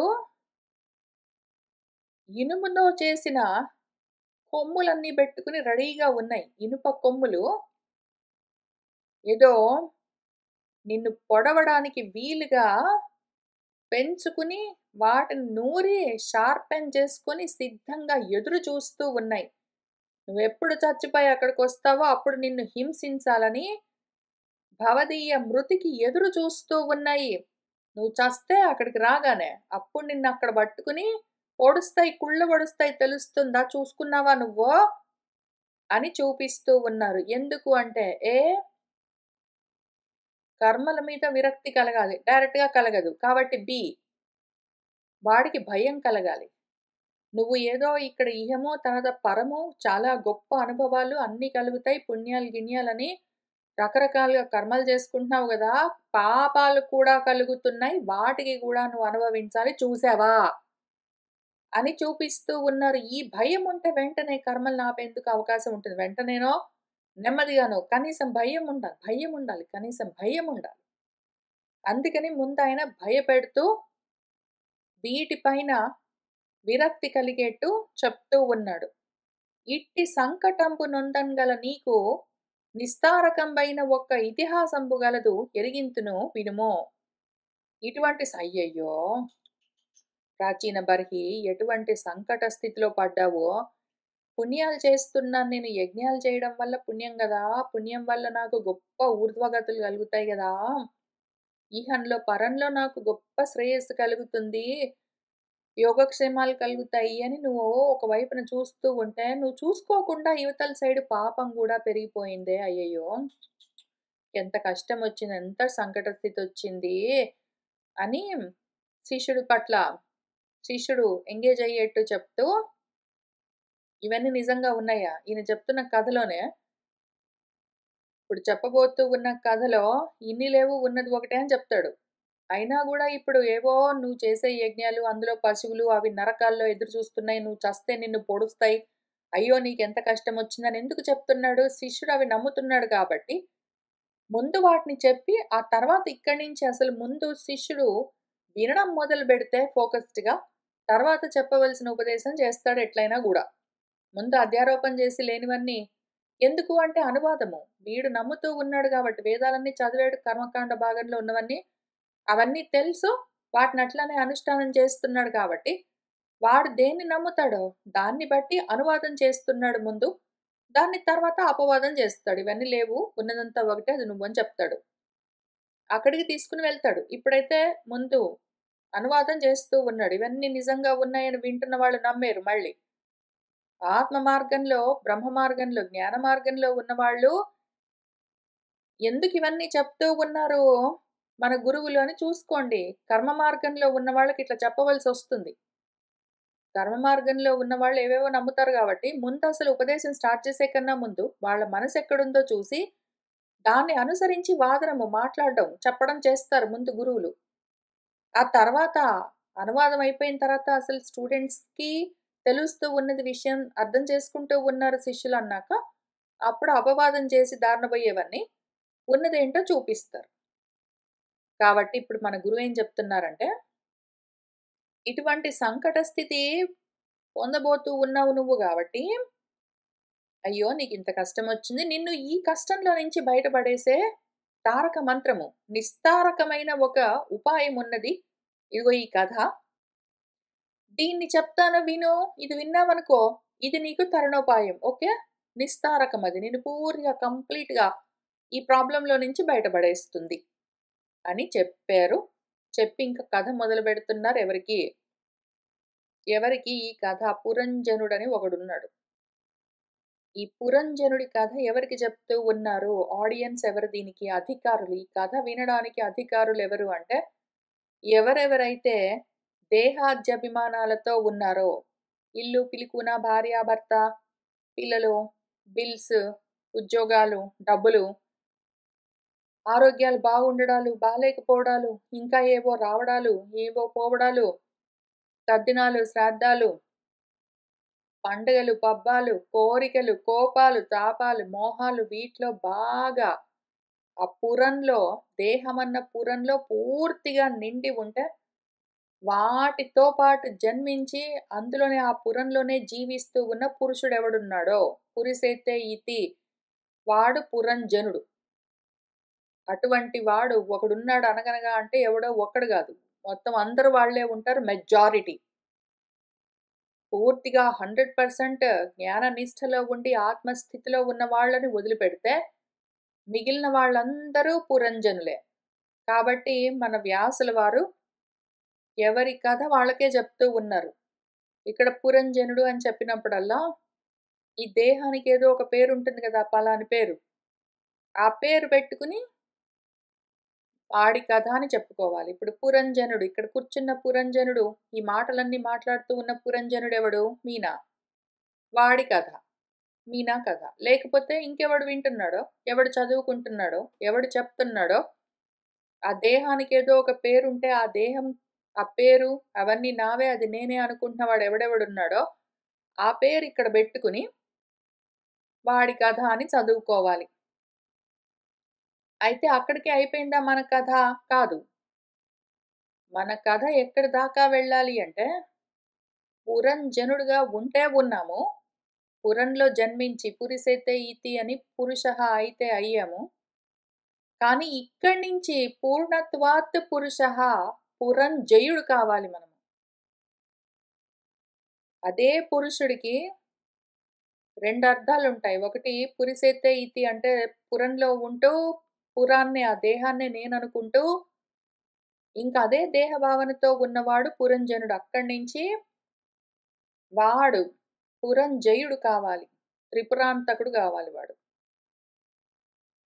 ఇనుముతో చేసిన కొమ్ములన్నీ పెట్టుకుని రెడీగా ఉన్నాయి. ఇనుప కొమ్ములు ఏదో నిన్ను పొడవడానికి వీలుగా పెంచుకుని వాటిని నూరి షార్పెన్ చేసుకొని సిద్ధంగా ఎదురు చూస్తూ ఉన్నాయి. నువ్వెప్పుడు చచ్చిపోయి అక్కడికొస్తావో అప్పుడు నిన్ను హింసించాలని భవదీయ మృతికి ఎదురు చూస్తూ ఉన్నాయి. నువ్వు చస్తే అక్కడికి రాగానే అప్పుడు నిన్ను అక్కడ పట్టుకుని పొడుస్తాయి, కుళ్ళు పొడుస్తాయి, తెలుస్తుందా? చూసుకున్నావా నువ్వు అని చూపిస్తూ ఉన్నారు. ఎందుకు అంటే కర్మల మీద విరక్తి కలగాలి. డైరెక్ట్‌గా కలగదు. కాబట్టి వాడికి భయం కలగాలి. నువ్వు ఏదో ఇక్కడ ఇహము, తర్వాత పరము చాలా గొప్ప అనుభవాలు అన్నీ కలుగుతాయి. పుణ్యాలు, గిణ్యాలని రకరకాలుగా కర్మలు చేసుకుంటున్నావు గదా! పాపాలు కూడా కలుగుతున్నాయి. వాటికి కూడా నువ్వు అనుభవించాలి చూసావా? అని చూపిస్తూ ఉన్నారు. ఈ భయం ఉంటే వెంటనే కర్మలను ఆపేందుకు అవకాశం ఉంటుంది. వెంటనేనో, నెమ్మదిగానో కనీసం భయం ఉండాలి. భయం ఉండాలి. కనీసం భయం ఉండాలి. అందుకని ముందాయన భయపెడుతూ వీటిపైన విరక్తి కలిగేట్టు చెప్తూ ఉన్నాడు. ఇట్టి సంకటంబు నొందంగల నీకు నిస్తారకంబైన ఒక్క ఇతిహాసంబు గలదు ఎరిగింతును వినుము. అయ్యయ్యో! ప్రాచీన బర్హి, ఎటువంటి సంకట స్థితిలో పడ్డావో. పుణ్యాలు చేస్తున్నాను నేను, యజ్ఞాలు చేయడం వల్ల పుణ్యం గదా! పుణ్యం వల్ల నాకు గొప్ప ఊర్ధ్వగతులు కలుగుతాయి గదా! ఇహంలో, పరంలో నాకు గొప్ప శ్రేయస్సు కలుగుతుంది. యోగక్షేమాలు కలుగుతాయి అని నువ్వు ఒకవైపున చూస్తూ ఉంటే, నువ్వు చూసుకోకుండా ఇవతల సైడ్ పాపం గూడా పెరిగిపోయిందే. అయ్యయ్యో! ఎంత కష్టమొచ్చింది, ఎంత సంకట స్థితొచ్చింది అని శిష్యుడి పట్ల శిష్యుడు ఎంగేజ్ అయ్యేట్టు చెప్తూ, ఇవన్నీ నిజంగా ఉన్నాయా? ఈయన చెప్తున్న కథలోనే, ఇప్పుడు చెప్పబోతూ ఉన్న కథలో ఇన్ని లేవు ఉన్నది ఒకటే అని చెప్తాడు. అయినా గూడా ఇప్పుడు ఏవో నువ్వు చేసే యజ్ఞాలు, అందులో పశువులు అవి నరకాల్లో ఎదురు చూస్తున్నాయి. నువ్వు చస్తే నిన్ను పొడుస్తాయి. అయ్యో! నీకెంత కష్టమొచ్చిందని ఎందుకు చెప్తున్నాడు? శిష్యుడు అవి నమ్ముతున్నాడు కాబట్టి, ముందు వాటిని చెప్పి, ఆ తర్వాత ఇక్కడి నుంచి అసలు ముందు శిష్యుడు వినడం మొదలుబెడితే ఫోకస్డ్‌గా, తర్వాత చెప్పవలసిన ఉపదేశం చేస్తాడు ఎట్లైనా గూడా. ముందు అధ్యారోపణ చేసి లేనివన్నీ ఎందుకు అంటే అనువాదము. వీడు నమ్ముతూ ఉన్నాడు గాబట్టి, వేదాలన్నీ చదివాడు కర్మకాండ భాగంలో ఉన్నవన్నీ అవన్నీ తెలుసు. వాటినట్లనే అనుష్ఠానం చేస్తున్నాడు కాబట్టి, వాడు దేన్ని నమ్ముతాడో దాన్ని బట్టి అనువాదం చేస్తున్నాడు ముందు. దాన్ని తర్వాత అపవాదం చేస్తాడు. ఇవన్నీ లేవు. ఉన్నదంతా ఒకటే అది నువ్వని చెప్తాడు. అక్కడికి తీసుకొని వెళ్తాడు. ఇప్పుడైతే ముందు అనువాదం చేస్తూ ఉన్నాడు. ఇవన్నీ నిజంగా ఉన్నాయని వింటున్న వాళ్ళు నమ్మేరు మళ్ళీ. ఆత్మ మార్గంలో, బ్రహ్మ మార్గంలో, జ్ఞాన మార్గంలో ఉన్నవాళ్ళు ఎందుకివన్నీ చెప్తూ ఉన్నారో మన గురువులు అని చూసుకోండి. కర్మ మార్గంలో ఉన్న వాళ్ళకి ఇట్లా చెప్పవలసొస్తుంది. కర్మ మార్గంలో ఉన్నవాళ్ళు ఏవేవో నమ్ముతారు గాబట్టి, ముందసలు ఉపదేశం స్టార్ట్ చేసే కన్నా ముందు వాళ్ళ మనసెక్కడుందో చూసి, దాన్ని అనుసరించి వాదనము, మాట్లాడడం, చెప్పడం చేస్తారు ముందు గురువులు. ఆ తర్వాత అనువాదం అయిపోయిన తర్వాత అసలు స్టూడెంట్స్‌కి తెలుస్తూ ఉన్నది విషయం అర్థం చేసుకుంటూ ఉన్నారు శిష్యులన్నాక, అప్పుడు అపవాదం చేసి దారిన బోయేవన్నీ ఉన్నదేంటో చూపిస్తారు. కాబట్టి ఇప్పుడు మన గురువేం చెప్తున్నారంటే, ఇటువంటి సంకట స్థితి పొందబోతూ ఉన్నావు నువ్వు గాబట్టి, అయ్యో! నీకింత కష్టమొచ్చింది. నిన్ను ఈ కష్టంలో నుంచి బయటపడేసే తారక మంత్రము, నిస్తారకమైన ఒక ఉపాయమున్నది. ఇదిగో ఈ కథ. దీన్ని చెప్తాను విను. ఇది విన్నావనుకో, ఇది నీకు తరుణోపాయం. ఓకే. నిస్తారకమది. నిన్ను పూర్తిగా కంప్లీట్‌గా ఈ ప్రాబ్లమ్‌లో నుంచి బయటపడేస్తుంది అని చెప్పారు. చెప్పి ఇంక కథ మొదలుపెడుతున్నారు ఎవరికి ఈ కథ పురంజనుడని ఒకడున్నాడు. ఈ పురంజనుడి కథ ఎవరికి చెప్తూ ఉన్నారు? ఆడియన్స్ ఎవరు దీనికి అధికారులు? ఈ కథ వినడానికి అధికారులెవరు అంటే, ఎవరెవరైతే దేహాద్యభిమానాలతో ఉన్నారో, ఇల్లు, పిలుకున, భార్యాభర్త, పిల్లలు, బిల్స్, ఉద్యోగాలు, డబ్బులు, ఆరోగ్యాలు బాగుండడాలు, బాలేకపోవడాలు, ఇంకా ఏవో రావడాలు, ఏవో పోవడాలు, తద్దినాలు, శ్రాద్ధాలు, పండుగలు, పబ్బాలు, కోరికలు, కోపాలు, తాపాలు, మోహాలు వీటిలో బాగా ఆ పురంలో దేహమన్న పురంలో పూర్తిగా నిండి ఉంటే, వాటితో పాటు జన్మించి అందులోనే ఆ పురంలోనే జీవిస్తూ ఉన్న పురుషుడెవడున్నాడో, పురిసైతే ఇతి వాడు పురంజనుడు. అటువంటి వాడు ఒకడున్నాడు అనగనగా అంటే ఎవడో ఒక్కడు గాదు. మొత్తం అందరూ వాళ్ళే ఉంటారు మెజారిటీ. పూర్తిగా 100% జ్ఞాన నిష్టలో ఉండి ఆత్మస్థితిలో ఉన్న వాళ్ళని వదిలిపెడితే, మిగిలిన వాళ్ళందరూ పురంజనులే. కాబట్టి మన వ్యాసుల వారు ఎవరి కథ వాళ్ళకే చెప్తూ ఉన్నారు. ఇక్కడ పురంజనుడు అని చెప్పినప్పుడల్లా, ఈ దేహానికి ఏదో ఒక పేరుంటుంది కదా! పలాని పేరు. ఆ పేరు పెట్టుకుని వాడి కథ అని చెప్పుకోవాలి. ఇప్పుడు పురంజనుడు, ఇక్కడ కూర్చున్న పురంజనుడు, ఈ మాటలన్నీ మాట్లాడుతూ ఉన్న పురంజనుడెవడు? మీనా. వాడి కథ. మీనా కథ. లేకపోతే ఇంకెవడు వింటున్నాడో, ఎవడు చదువుకుంటున్నాడో, ఎవడు చెప్తున్నాడో, ఆ దేహానికి ఏదో ఒక పేరుంటే, ఆ దేహం, ఆ పేరు అవన్నీ నావే, అది నేనే అనుకుంటున్న వాడు ఎవడెవడున్నాడో, ఆ పేరు ఇక్కడ బెట్టుకుని, వాడి కథ అని చదువుకోవాలి. అయితే అక్కడికే అయిపోయిందా మన కథ? కాదు. మన కథ ఎక్కడి దాకా వెళ్ళాలి అంటే, పురంజనుడుగా ఉంటే ఉన్నాము. పురంలో జన్మించి పురిసైతే ఇతి అని పురుషః అయితే అయ్యాము. కానీ ఇక్కడి నుంచి పూర్ణత్వాత్ పురుషః పురంజయుడు కావాలి మనము. అదే పురుషుడికి 2 అర్థాలుంటాయి. ఒకటి పురిసైతే ఇతి అంటే పురంలో ఉంటూ పురాన్ని, ఆ దేహాన్నే నేననుకుంటూ ఇంకా అదే దేహ భావనతో ఉన్నవాడు పురంజనుడు. అక్కడి నుంచి వాడు పురంజయుడు కావాలి. త్రిపురాంతకుడు కావాలి వాడు.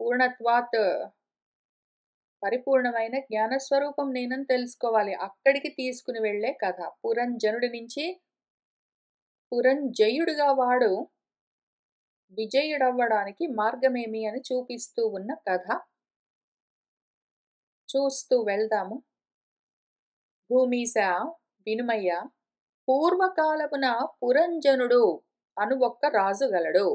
పూర్ణత్వాత్ పరిపూర్ణమైన జ్ఞానస్వరూపం నేనని తెలుసుకోవాలి. అక్కడికి తీసుకుని వెళ్ళే కథ. పురంజనుడి నుంచి పురంజయుడిగా వాడు విజయుడవ్వడానికి మార్గమేమి అని చూపిస్తూ ఉన్న కథ. చూస్తూ వెళ్దాము. భూమీశ వినుమయ్య, పూర్వకాలమున పురంజనుడు అను ఒక్క రాజు గలడు.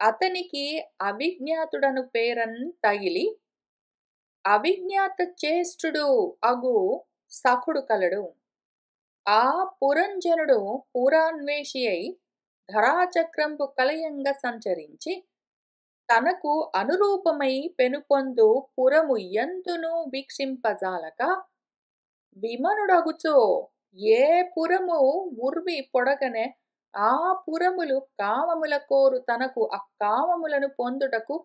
అతనికి అవిజ్ఞాతుడను పేరన్ తగిలి అవిజ్ఞాత చేష్టుడు అగు సఖుడు కలడు. ఆ పురంజనుడు పురాన్వేషి అయి ధరాచక్రంపు కలయంగా సంచరించి తనకు అనురూపమై పెనుపొందు పురము ఎందును వీక్షింపజాలక విమనుడగుచో ఏ పురము ఉర్వి పొడగనే ఆ పురములు కామముల కోరు తనకు అక్కామములను పొందుటకు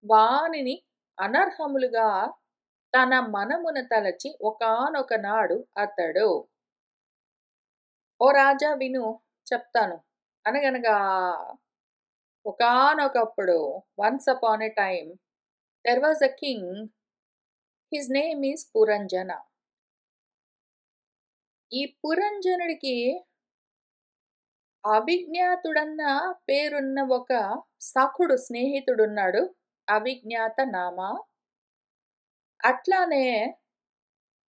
వానిని అనర్హములుగా తన మనమున తలచి ఒకానొక నాడు అతడు, ఓ రాజా విను చెప్తాను. అనగనగా ఒకానొకప్పుడు, once upon a time there was a king, his name is Puranjana. ఈ పురంజనుడికి అవిజ్ఞాతుడన్న పేరున్న ఒక సఖుడు స్నేహితుడున్నాడు, అవిజ్ఞాత నామ. అట్లానే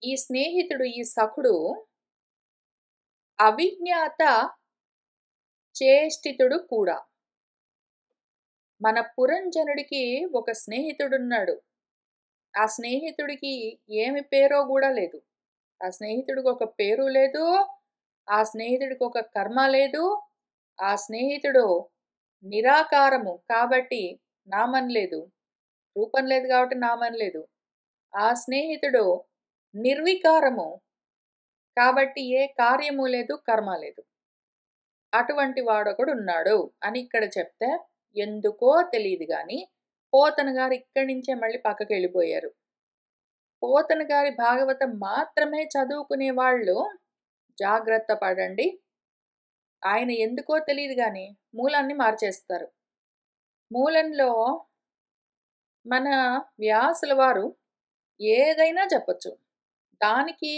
ఈ స్నేహితుడు, ఈ సఖుడు అవిజ్ఞాత చేష్టితుడు కూడా. మన పురంజనుడికి ఒక స్నేహితుడున్నాడు. ఆ స్నేహితుడికి ఏమి పేరో కూడా లేదు. ఆ స్నేహితుడికి ఒక పేరు లేదు, ఆ స్నేహితుడికి ఒక కర్మ లేదు. ఆ స్నేహితుడు నిరాకారము కాబట్టి నామం లేదు, రూపం లేదు కాబట్టి నామం లేదు. ఆ స్నేహితుడు నిర్వికారము కాబట్టి ఏ కార్యము లేదు, కర్మ లేదు. అటువంటి వాడొకడు ఉన్నాడు అని ఇక్కడ చెప్తే ఎందుకో తెలియదు గాని పోతన గారు ఇక్కడి నుంచే మళ్ళీ పక్కకి వెళ్ళిపోయారు. పోతన గారి భాగవతం మాత్రమే చదువుకునే వాళ్ళు జాగ్రత్త పడండి. ఆయన ఎందుకో తెలియదు గాని మూలాన్ని మార్చేస్తారు. మూలంలో మన వ్యాసుల వారు ఏదైనా చెప్పొచ్చు. దానికి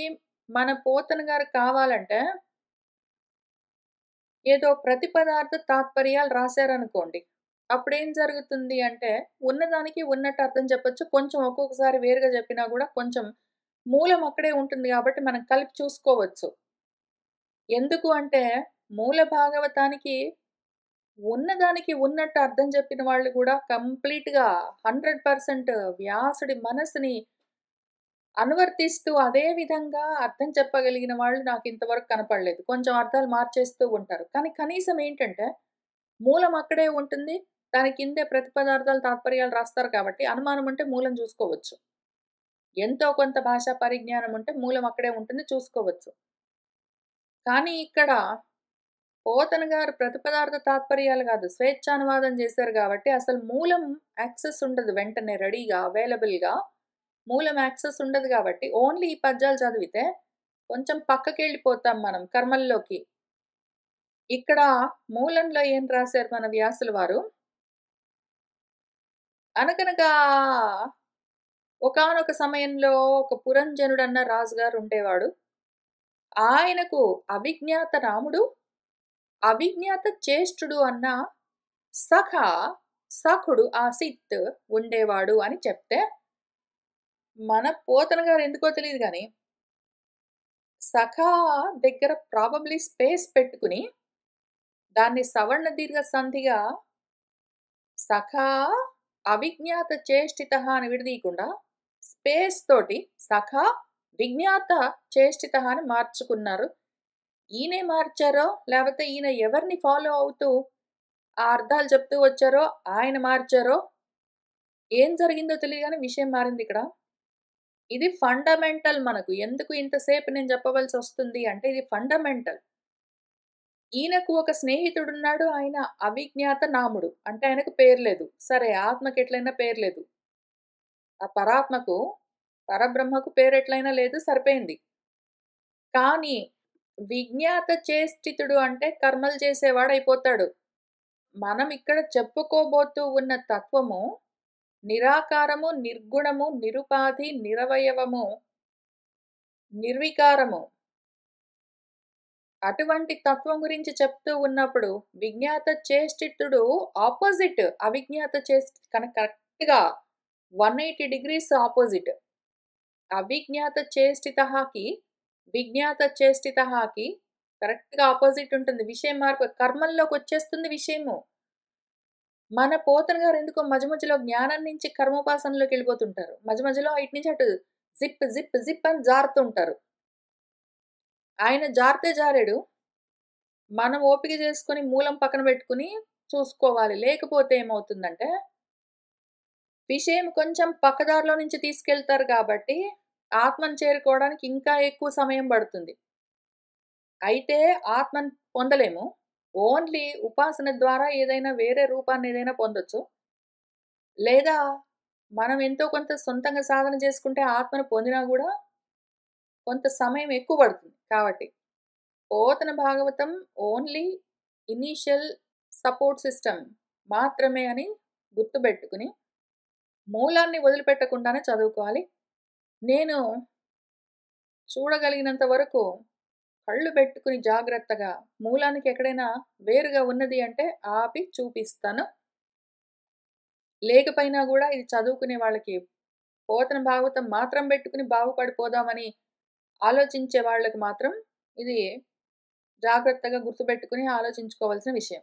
మన పోతన గారు కావాలంటే ఏదో ప్రతిపదార్థ తాత్పర్యాలు రాశారనుకోండి, అప్పుడేం జరుగుతుంది అంటే ఉన్నదానికి ఉన్నట్టు అర్థం చెప్పొచ్చు. కొంచెం ఒక్కొక్కసారి వేరుగా చెప్పినా కూడా కొంచెం మూలం అక్కడే ఉంటుంది కాబట్టి మనం కలిపి చూసుకోవచ్చు. ఎందుకు అంటే మూల భాగవతానికి ఉన్నదానికి ఉన్నట్టు అర్థం చెప్పిన వాళ్ళు కూడా కంప్లీట్‌గా 100% వ్యాసుడి మనసుని అనువర్తిస్తూ అదే విధంగా అర్థం చెప్పగలిగిన వాళ్ళు నాకు ఇంతవరకు కనపడలేదు. కొంచెం అర్థాలు మార్చేస్తూ ఉంటారు. కానీ కనీసం ఏంటంటే మూలం అక్కడే ఉంటుంది. దాని కిందే ప్రతిపదార్థాలు, తాత్పర్యాలు రాస్తారు కాబట్టి అనుమానం ఉంటే మూలం చూసుకోవచ్చు. ఎంతో కొంత భాషా పరిజ్ఞానం ఉంటే మూలం అక్కడే ఉంటుంది, చూసుకోవచ్చు. కానీ ఇక్కడ పోతన గారు ప్రతిపదార్థ తాత్పర్యాలు కాదు, స్వేచ్ఛానువాదం చేశారు కాబట్టి అసలు మూలం యాక్సెస్ ఉండదు వెంటనే రెడీగా, అవైలబుల్‌గా. మూలం యాక్సెస్ ఉండదు కాబట్టి ఓన్లీ ఈ పద్యాలు చదివితే కొంచెం పక్కకెళ్ళిపోతాం మనం కర్మల్లోకి. ఇక్కడ మూలంలో ఏం రాశారు మన వ్యాసుల వారు, అనగనగా ఒకానొక సమయంలో ఒక పురంజనుడన్న రాజుగారు ఉండేవాడు. ఆయనకు అవిజ్ఞాత రాముడు, అవిజ్ఞాత చేష్టుడు అన్న సఖుడు ఆసీత్ ఉండేవాడు అని చెప్తే మన పోతన గారు ఎందుకో తెలియదు గాని సఖా దగ్గర ప్రాబబ్లీ స్పేస్ పెట్టుకుని దాన్ని సవర్ణ దీర్ఘ సంధిగా సఖా అవిజ్ఞాత చేష్టితః అని విడదీయకుండా స్పేస్ తోటి సఖా విజ్ఞాత చేష్టితః అని మార్చుకున్నారు. ఈయనే మార్చారో లేకపోతే ఈయన ఎవరిని ఫాలో అవుతూ ఆ అర్థాలు చెప్తూ వచ్చారో ఆయన మార్చారో ఏం జరిగిందో తెలియదు గాని విషయం మారింది ఇక్కడ. ఇది ఫండమెంటల్. మనకు ఎందుకు ఇంతసేపు నేను చెప్పవలసి వస్తుంది అంటే ఇది ఫండమెంటల్. ఈయనకు ఒక స్నేహితుడున్నాడు. ఆయన అవిజ్ఞాత నాముడు. అంటే ఆయనకు పేరు లేదు. సరే ఆత్మకి ఎట్లయినా పేరు లేదు. ఆ పరాత్మకు, పరబ్రహ్మకు పేరు ఎట్లయినా లేదు, సరిపోయింది. కానీ విజ్ఞాత చేష్టితుడు అంటే కర్మలు చేసేవాడు అయిపోతాడు. మనం ఇక్కడ చెప్పుకోబోతూ ఉన్న తత్వము నిరాకారము, నిర్గుణము, నిరుపాధి, నిరవయవము, నిర్వికారము. అటువంటి తత్వం గురించి చెప్తూ ఉన్నప్పుడు విజ్ఞాత చేష్టితుడు ఆపోజిట్ అవిజ్ఞాత కరెక్ట్‌గా 180 డిగ్రీస్ ఆపోజిట్. అవిజ్ఞాత చేష్టితఃకి విజ్ఞాత చేష్టితహాకి కరెక్ట్‌గా ఆపోజిట్ ఉంటుంది. విషయం మార్పు కర్మల్లోకొచ్చేస్తుంది విషయము. మన పోతన గారు ఎందుకో మధ్యలో జ్ఞానం నుంచి కర్మోపాసనలోకెళ్ళిపోతుంటారు. మధ్యలో ఇటు నుంచి అటు జిప్, జిప్, జిప్ అని జారుతుంటారు. ఆయన జారితే జారాడు. మనం ఓపిక చేసుకొని మూలం పక్కన పెట్టుకొని చూసుకోవాలి. లేకపోతే ఏమవుతుందంటే, విషయం కొంచెం పక్కదారిలో నుంచి తీసుకెళ్తారు కాబట్టి, ఆత్మను చేరుకోవడానికి ఇంకా ఎక్కువ సమయం పడుతుంది. అయితే ఆత్మను పొందలేము. ఓన్లీ ఉపాసన ద్వారా ఏదైనా వేరే రూపాన్ని ఏదైనా పొందొచ్చు. లేదా మనం ఎంతో కొంత సొంతంగా సాధన చేసుకుంటే ఆత్మను పొందినా గూడా కొంత సమయం ఎక్కువ పడుతుంది కాబట్టి. Pothana Bhagavatam only initial support system మాత్రమే అని గుర్తుబెట్టుకుని, మూలాన్ని వదిలిపెట్టకుండానే చదువుకోవాలి. నేను చూడగలిగినంత వరకు కళ్ళు పెట్టుకుని జాగ్రత్తగా మూలానికి ఎక్కడైనా వేరుగా ఉన్నది అంటే ఆపి చూపిస్తాను. లేకపోయినా గూడా ఇది చదువుకునే వాళ్ళకి పోతన భాగవతం మాత్రం పెట్టుకుని బాగుపడిపోదామని ఆలోచించే వాళ్ళకి మాత్రం ఇది జాగ్రత్తగా గుర్తుపెట్టుకుని ఆలోచించుకోవాల్సిన విషయం.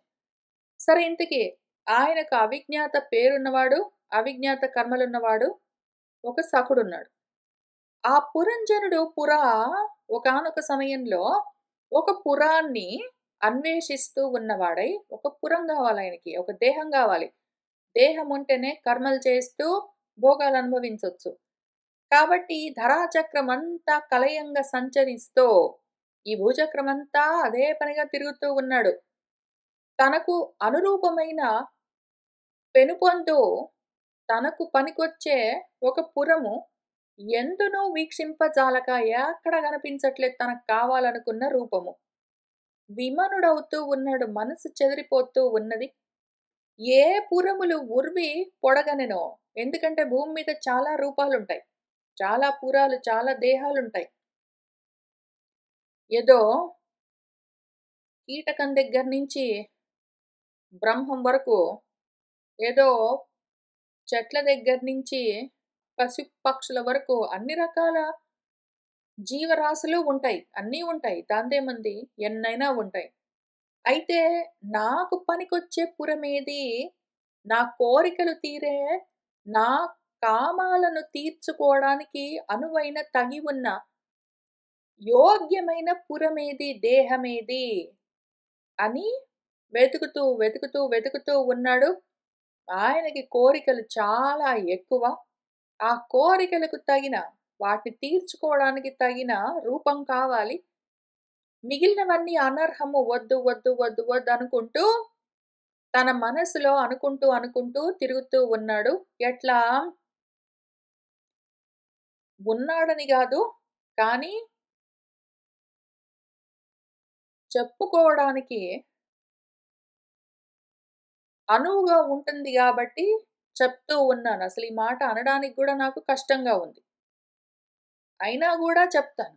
సరే ఇంతకీ ఆయనకు అవిజ్ఞాత పేరున్నవాడు, అవిజ్ఞాత కర్మలున్నవాడు ఒక సఖుడున్నాడు. ఆ పురంజనుడు ఒకానొక సమయంలో ఒక పురాన్ని అన్వేషిస్తూ ఉన్నవాడై, ఒక పురం గావాలాయనకి. ఒక దేహం గావాలి. దేహం ఉంటేనే కర్మలు చేస్తూ భోగాలనుభవించొచ్చు. కాబట్టి ధరాచక్రమంతా కలయంగా సంచరిస్తూ, ఈ భూచక్రమంతా అదే పనిగా తిరుగుతూ ఉన్నాడు. తనకు అనురూపమైన పెనుపొందు, తనకు పనికొచ్చే ఒక పురము ఎందునూ వీక్షింపజాలక ఎక్కడ కనిపించట్లేదు తనకు కావాలనుకున్న రూపము. విమనుడవుతూ ఉన్నాడు. మనసు చెదిరిపోతూ ఉన్నది. ఏ పురములు ఉర్వి పొడగనెనో. ఎందుకంటే భూమి మీద చాలా రూపాలుంటాయి. చాలా పురాలు, చాలా దేహాలుంటాయి. ఏదో కీటకం దగ్గర నుంచి బ్రహ్మం వరకు, ఏదో చెట్ల దగ్గర నుంచి పశు పక్షుల వరకు అన్ని రకాల జీవరాశులు ఉంటాయి. అన్నీ ఉంటాయి. దాందేముంది? ఎన్నైనా ఉంటాయి. అయితే నాకు పనికొచ్చే పురమేది? నా కోరికలు తీరే, నా కామాలను తీర్చుకోవడానికి అనువైన తగి ఉన్న యోగ్యమైన పురమేది? దేహమేది? అని వెతుకుతూ ఉన్నాడు. ఆయనకి కోరికలు చాలా ఎక్కువ. ఆ కోరికలకు తగిన, వాటిని తీర్చుకోవడానికి తగిన రూపం కావాలి. మిగిలినవన్నీ అనర్హము. వద్దు అనుకుంటూ, తన మనసులో అనుకుంటూ తిరుగుతూ ఉన్నాడు. ఎట్లా? ఉన్నాడని గాదు, కానీ చెప్పుకోవడానికి అనువుగా ఉంటుంది గాబట్టి చెప్తూ ఉన్నాను. అసలు ఈ మాట అనడానికి గూడా నాకు కష్టంగా ఉంది. అయినా గూడా చెప్తాను.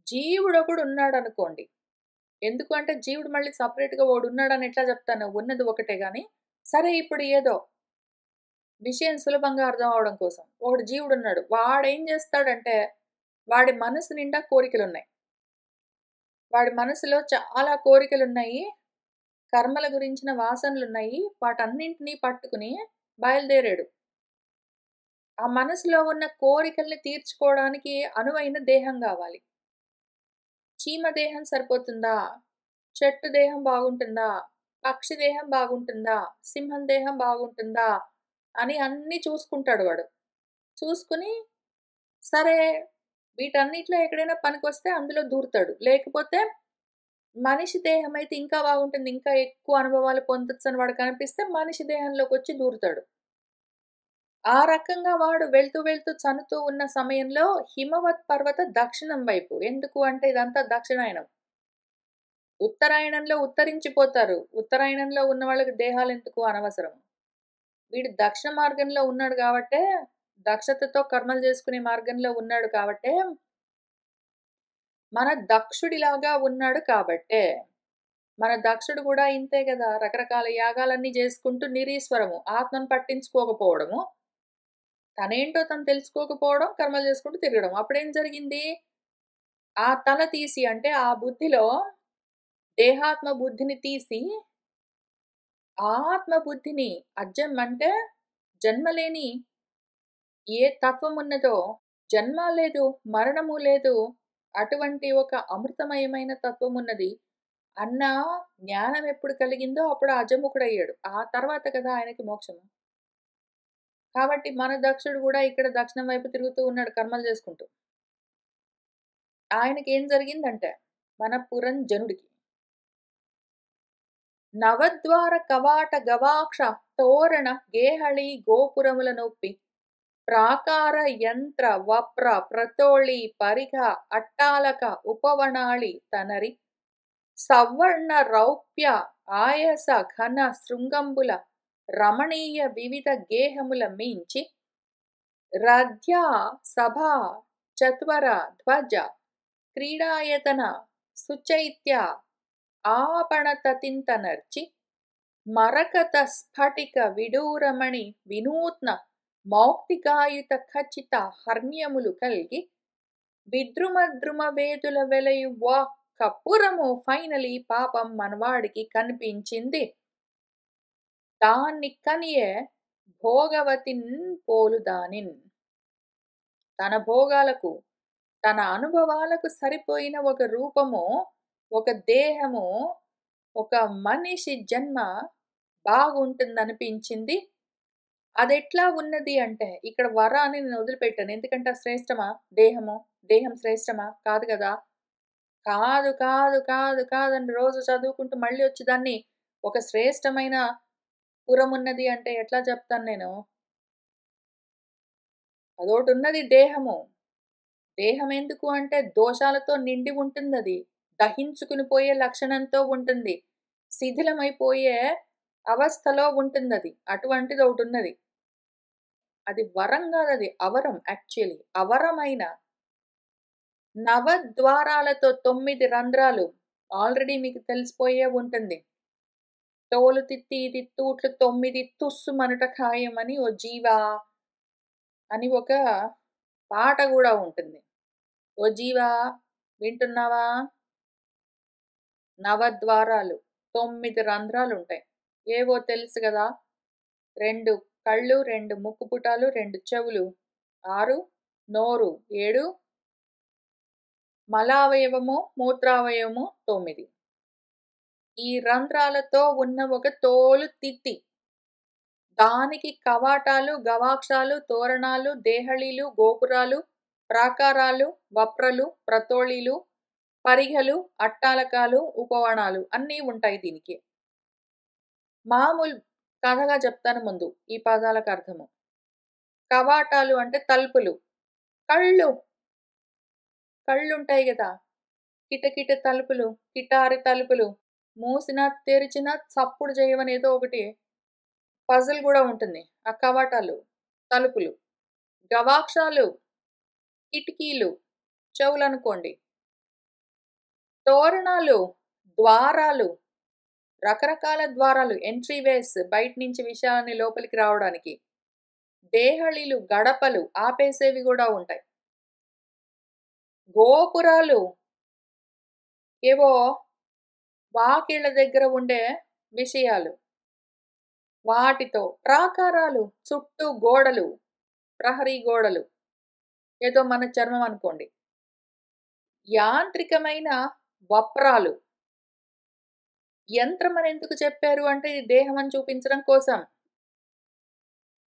జీవుడొకడున్నాడనుకోండి. ఎందుకు అంటే జీవుడు మళ్ళీ సెపరేట్‌గా ఓడున్నాడని ఎట్లా చెప్తాను? ఉన్నది ఒకటే గాని, సరే ఇప్పుడు ఏదో విషయం సులభంగా అర్థం అవ్వడం కోసం. ఒకడు జీవుడున్నాడు. వాడేం చేస్తాడంటే, వాడి మనసు నిండా కోరికలున్నాయి. వాడి మనసులో చాలా కోరికలున్నాయి. కర్మల గురించిన వాసనలున్నాయి. వాటన్నింటిని పట్టుకుని బయలుదేరాడు. ఆ మనసులో ఉన్న కోరికల్ని తీర్చుకోవడానికి అనువైన దేహం గావాలి. చీమ దేహం సరిపోతుందా? చెట్టు దేహం బాగుంటుందా? పక్షి దేహం బాగుంటుందా? సింహం దేహం బాగుంటుందా? అని అన్నీ చూసుకుంటాడు వాడు. చూసుకొని, సరే వీటన్నిటిలో ఎక్కడైనా పనికొస్తే అందులో దూరుతాడు. లేకపోతే మనిషి దేహం అయితే ఇంకా బాగుంటుంది. ఇంకా ఎక్కువ అనుభవాలు పొందొచ్చని వాడికనిపిస్తే మనిషి దేహంలోకొచ్చి దూరుతాడు. ఆ రకంగా వాడు వెళ్తూ చనుతూ ఉన్న సమయంలో హిమవత్ పర్వత దక్షిణం వైపు. ఎందుకు అంటే ఇదంతా దక్షిణాయనం. ఉత్తరాయణంలో ఉత్తరించిపోతారు. ఉత్తరాయణంలో ఉన్న వాళ్ళకి దేహాలెందుకు అనవసరం. వీడు దక్షిణ మార్గంలో ఉన్నాడు గాబట్టే, దక్షతతో కర్మలు చేసుకునే మార్గంలో ఉన్నాడు కాబట్టే, మన దక్షుడిలాగా ఉన్నాడు కాబట్టే, మన దక్షుడు గూడా ఇంతే గదా! రకరకాల యాగాలన్నీ జేసుకుంటూ నిరీశ్వరము. ఆత్మను పట్టించుకోకపోవడము. తనేంటో తను తెలుసుకోకపోవడం, కర్మలు చేసుకుంటూ తిరగడం. అప్పుడేం జరిగింది? ఆ తల తీసి అంటే ఆ బుద్ధిలో దేహాత్మ బుద్ధిని తీసి, ఆత్మ బుద్ధిని అంటే జన్మలేని ఏ తత్వం ఉన్నదో, జన్మ లేదు, మరణము లేదు, అటువంటి ఒక అమృతమయమైన తత్వం ఉన్నది అన్న జ్ఞానం ఎప్పుడు కలిగిందో అప్పుడు అజముఖుడయ్యాడు. ఆ తర్వాత కదా ఆయనకి మోక్షము. కాబట్టి మన దక్షుడు గూడా ఇక్కడ దక్షిణం వైపు తిరుగుతూ ఉన్నాడు కర్మలు చేసుకుంటూ. ఆయనకేం జరిగిందంటే, మన పురంజనుడికి నవద్వార కవాట గవాక్ష తోరణ గేహళి గోపురముల నొప్పి ప్రాకార యంత్ర వప్ర ప్రతోళి పరిఘ అట్టాలక ఉపవనాళి తనరి సవర్ణ రౌప్య ఆయస ఘన శృంగంబుల రమణీయ వివిధ గేహముల మించి రథ్య సభా చత్వర ధ్వజ క్రీడాయతన సుచైత్య ఆపణతతింతనర్చి మరకత స్ఫటిక విడూరమణి వినూత్న మౌక్తికాయుత ఖచ్చిత హర్మ్యములు కల్గి విద్రుమద్రుమ వేదుల వెలయు కప్పురము ఫైనలీ పాపం మనవాడికి కనిపించింది. దాన్ని కనియే భోగవతిన్ పోలుదానిన్. తన భోగాలకు తన అనుభవాలకు సరిపోయిన ఒక రూపము, ఒక దేహము, ఒక మనిషి జన్మ బాగుంటుందనిపించింది. అదెట్లా ఉన్నది అంటే, ఇక్కడ వరాన్ని నేను వదిలిపెట్టాను. ఎందుకంటే శ్రేష్టమా దేహము? దేహం శ్రేష్టమా? కాదు కదా! కాదు, కాదు, కాదు, కాదని రోజు చదువుకుంటూ మళ్ళీ వచ్చి దాన్ని ఒక శ్రేష్టమైన పురమున్నది అంటే ఎట్లా చెప్తాను నేను? అదోటున్నది దేహము. దేహం ఎందుకు అంటే దోషాలతో నిండి ఉంటుందది. దహించుకుని పోయే లక్షణంతో ఉంటుంది. శిథిలమైపోయే అవస్థలో ఉంటుందది. అటువంటిదొకటున్నది. అది వరం గాదది. అవరం యాక్చువల్లీ. అవరమైన నవద్వారాలతో 9 రంధ్రాలు. ఆల్రెడీ మీకు తెలిసిపోయే ఉంటుంది. తోలు తిత్తి తిత్తూట్లు 9 తుస్సుమనుట ఖాయమని ఓ జీవా అని ఒక పాట గూడా ఉంటుంది. ఓ జీవా వింటున్నావా? నవద్వారాలు 9 రంధ్రాలుంటాయి. ఏవో తెలుసు గదా! 2 కళ్ళు, 2 ముక్కు పుటాలు, 2 చెవులు 6, నోరు 7, మలావయవము, మూత్రావయవము 9. ఈ రంధ్రాలతో ఉన్న ఒక తోలు తిత్తి. దానికి కవాటాలు, గవాక్షాలు, తోరణాలు, దేహళీలు, గోపురాలు, ప్రాకారాలు, వప్రలు, ప్రతోళీలు, పరిఘలు, అట్టాలకాలు, ఉపవనాలు అన్నీ ఉంటాయి దీనికి. మామూలు కథగా చెప్తాను ముందు ఈ పదాలకు అర్థము. కవాటాలు అంటే తలుపులు. కళ్ళు. కళ్ళుంటాయి గదా! కిటకిట తలుపులు, కిటారి తలుపులు. మూసినా, తెరిచినా చప్పుడు చేయవని ఏదో ఒకటి పజిల్ గూడా ఉంటుంది. ఆ కవాటాలు, తలుపులు. గవాక్షాలు, కిటికీలు, చెవులనుకోండి. తోరణాలు, ద్వారాలు, రకరకాల ద్వారాలు, ఎంట్రీ వేస్ బయట నుంచి విషయాన్ని లోపలికి రావడానికి. దేహళీలు, గడపలు ఆపేసేవి గూడా ఉంటాయి. గోపురాలు ఏవో వాకిళ్ళ దగ్గర ఉండే విషయాలు. వాటితో ప్రాకారాలు, చుట్టూ గోడలు, ప్రహరీ గోడలు. ఏదో మన చర్మం అనుకోండి. యాంత్రికమైన వప్రాలు. యంత్రం అని ఎందుకు చెప్పారు అంటే ఇది దేహం అని చూపించడం కోసం.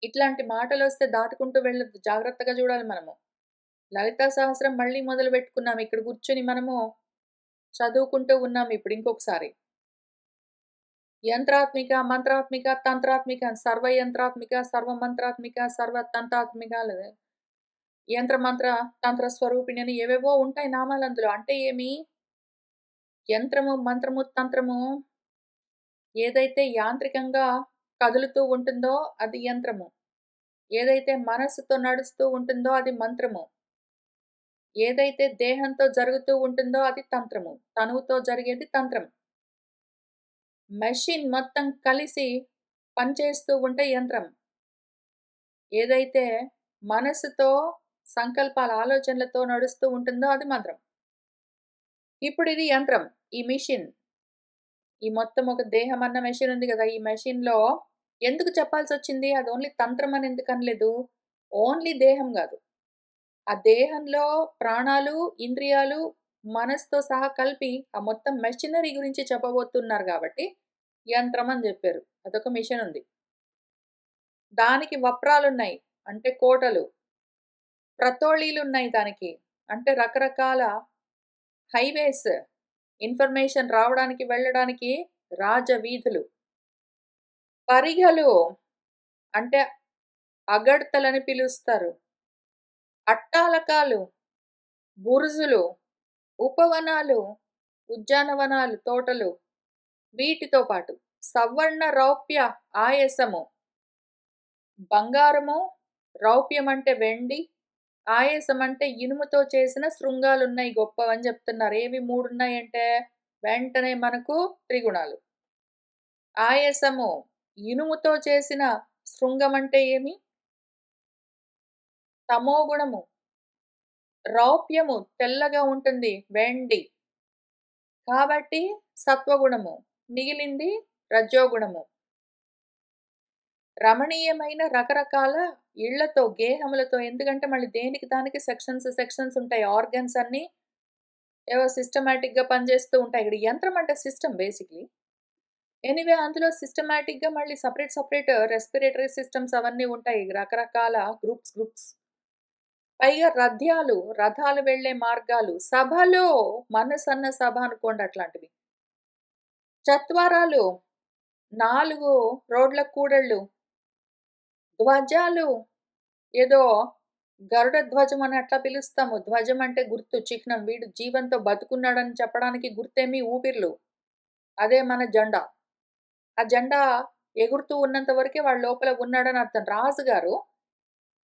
ఇట్లాంటి మాటలొస్తే దాటుకుంటూ వెళ్ళొద్దు. జాగ్రత్తగా చూడాలి మనము. లలితా సహస్రం మళ్ళీ మొదలుపెట్టుకున్నాం. ఇక్కడ కూర్చొని మనము చదువుకుంటూ ఉన్నాం ఇప్పుడు ఇంకొకసారి. యంత్రాత్మిక, మంత్రాత్మిక, తంత్రాత్మిక, సర్వయంత్రాత్మిక, సర్వమంత్రాత్మిక, సర్వతంత్రాత్మిక లేదా యంత్ర మంత్ర తంత్ర స్వరూపిణి అని ఏవేవో ఉంటాయి నామాలు అందులో. అంటే ఏమి? యంత్రము, మంత్రము, తంత్రము ఏదైతే యాంత్రికంగా కదులుతూ ఉంటుందో అది యంత్రము. ఏదైతే మనస్సుతో నడుస్తూ ఉంటుందో అది మంత్రము. ఏదైతే దేహంతో జరుగుతూ ఉంటుందో అది తంత్రము. తనువుతో జరిగేది తంత్రం. మెషిన్ మొత్తం కలిసి పనిచేస్తూ ఉంటే యంత్రం. ఏదైతే మనస్సుతో సంకల్పాల ఆలోచనలతో నడుస్తూ ఉంటుందో అది మంత్రం. ఇప్పుడు ఇది యంత్రం. ఈ మెషిన్. ఈ మొత్తం ఒక దేహం అన్న మెషిన్ ఉంది గదా! ఈ మెషిన్‌లో ఎందుకు చెప్పాల్సొచ్చింది? అది ఓన్లీ తంత్రం అని ఎందుకనలేదు? ఓన్లీ దేహం గాదు. ఆ దేహంలో ప్రాణాలు, ఇంద్రియాలు, మనసుతో సహా కలిపి ఆ మొత్తం మెషినరీ గురించి చెప్పబోతున్నారు గాబట్టి, యంత్రం అని జెప్పారు. అదొక మిషన్ ఉంది. దానికి వప్రాలున్నాయి. అంటే కోటలు. ప్రతోళీలున్నాయి దానికి. అంటే రకరకాల హైవేస్. ఇన్ఫర్మేషన్ రావడానికి, వెళ్ళడానికి రాజవీధులు. పరిఘలు అంటే అగడ్తలని పిలుస్తారు. అట్టాలకాలు, బురుజులు, ఉపవనాలు, ఉద్యానవనాలు, తోటలు వీటితో పాటు సవర్ణ రౌప్య ఆయసము. బంగారము, రౌప్యం అంటే వెండి, ఆయసం అంటే ఇనుముతో చేసిన శృంగాలున్నాయి గొప్పవని జెప్తున్నారు. ఏవి 3 ఉన్నాయంటే వెంటనే మనకు త్రిగుణాలు. ఆయసము ఇనుముతో చేసిన శృంగం అంటే ఏమి? తమోగుణము. రౌప్యము తెల్లగా ఉంటుంది వెండి. కాబట్టి సత్వగుణము. మిగిలింది రజోగుణము. రమణీయమైన రకరకాల ఇళ్ళతో, గేహములతో ఎందుకంటే మళ్ళీ దేనికి దానికి సెక్షన్స్ ఉంటాయి. ఆర్గన్స్ అన్నీ ఏవో సిస్టమాటిక్‌గా పనిచేస్తూ ఉంటాయి. ఇక్కడ యంత్రం అంటే సిస్టమ్ బేసిక్‌లీ. ఎనీవే అందులో సిస్టమాటిక్‌గా మళ్ళీ సెపరేట్ రెస్పిరేటరీ సిస్టమ్స్ అవన్నీ ఉంటాయి. రకరకాల గ్రూప్స్. పైగా రథాలు వెళ్ళే మార్గాలు. సభలో మనసన్న సభ అనుకోండి అట్లాంటివి. చత్వరాలు 4 రోడ్ల కూడళ్ళు. ధ్వజాలు ఏదో గరుడ ధ్వజం అని అట్లా పిలుస్తాము. ధ్వజం అంటే గుర్తు, చిహ్నం. వీడు జీవంతో బతుకున్నాడని చెప్పడానికి గుర్తేమి ఊపిర్లు. అదే మన జెండా. ఆ జెండా ఎగురుతూ ఉన్నంత వరకే వాడు లోపల ఉన్నాడని అర్థం. రాజుగారు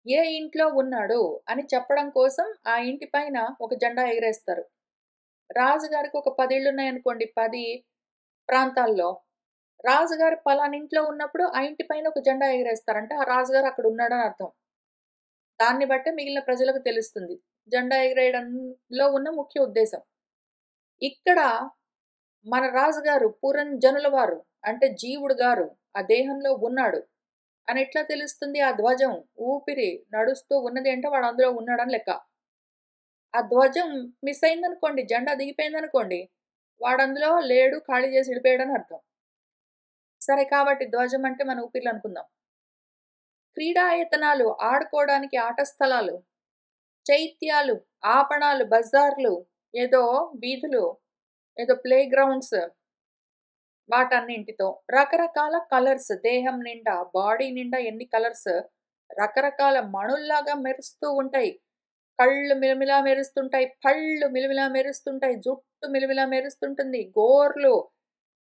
ఏ ఇంట్లో ఉన్నాడు అని చెప్పడం కోసం ఆ ఇంటి పైన ఒక జెండా ఎగరేస్తారు. రాజుగారికి ఒక 10 ఇళ్ళున్నాయనుకోండి. 10 ప్రాంతాల్లో. రాజుగారు పలానింట్లో ఉన్నప్పుడు ఆ ఇంటి పైన ఒక జెండా ఎగరేస్తారు. అంటే ఆ రాజుగారు అక్కడ ఉన్నాడని అర్థం. దాన్ని బట్టే మిగిలిన ప్రజలకు తెలుస్తుంది. జెండా ఎగరేయడంలో ఉన్న ముఖ్య ఉద్దేశం. ఇక్కడ మన రాజుగారు పురంజనుల వారు అంటే జీవుడు గారు ఆ దేహంలో ఉన్నాడు అని ఎట్లా తెలుస్తుంది? ఆ ధ్వజం, ఊపిరి నడుస్తూ ఉన్నది అంటే వాడు అందులో ఉన్నాడని లెక్క. ఆ ధ్వజం మిస్ అయిందనుకోండి, జెండా దిగిపోయిందనుకోండి, వాడందులో లేడు, ఖాళీ చేసి ఎళ్ళిపోయాడని అర్థం. సరే కాబట్టి ధ్వజం అంటే మన ఊపిర్లు అనుకుందాం. క్రీడాయతనాలు, ఆడుకోవడానికి ఆట స్థలాలు, చైత్యాలు, ఆపణాలు, బజార్లు, ఏదో వీధులు, ఏదో ప్లే గ్రౌండ్స్ వాటన్నింటితో రకరకాల కలర్స్ దేహం నిండా, బాడీ నిండా ఎన్ని కలర్స్ రకరకాల మణుల్లాగా మెరుస్తూ ఉంటాయి. కళ్ళు మిలమిలా మెరుస్తుంటాయి. పళ్ళు మిలమిలా మెరుస్తుంటాయి. జుట్టు మిలమిలా మెరుస్తుంటుంది. గోర్లు,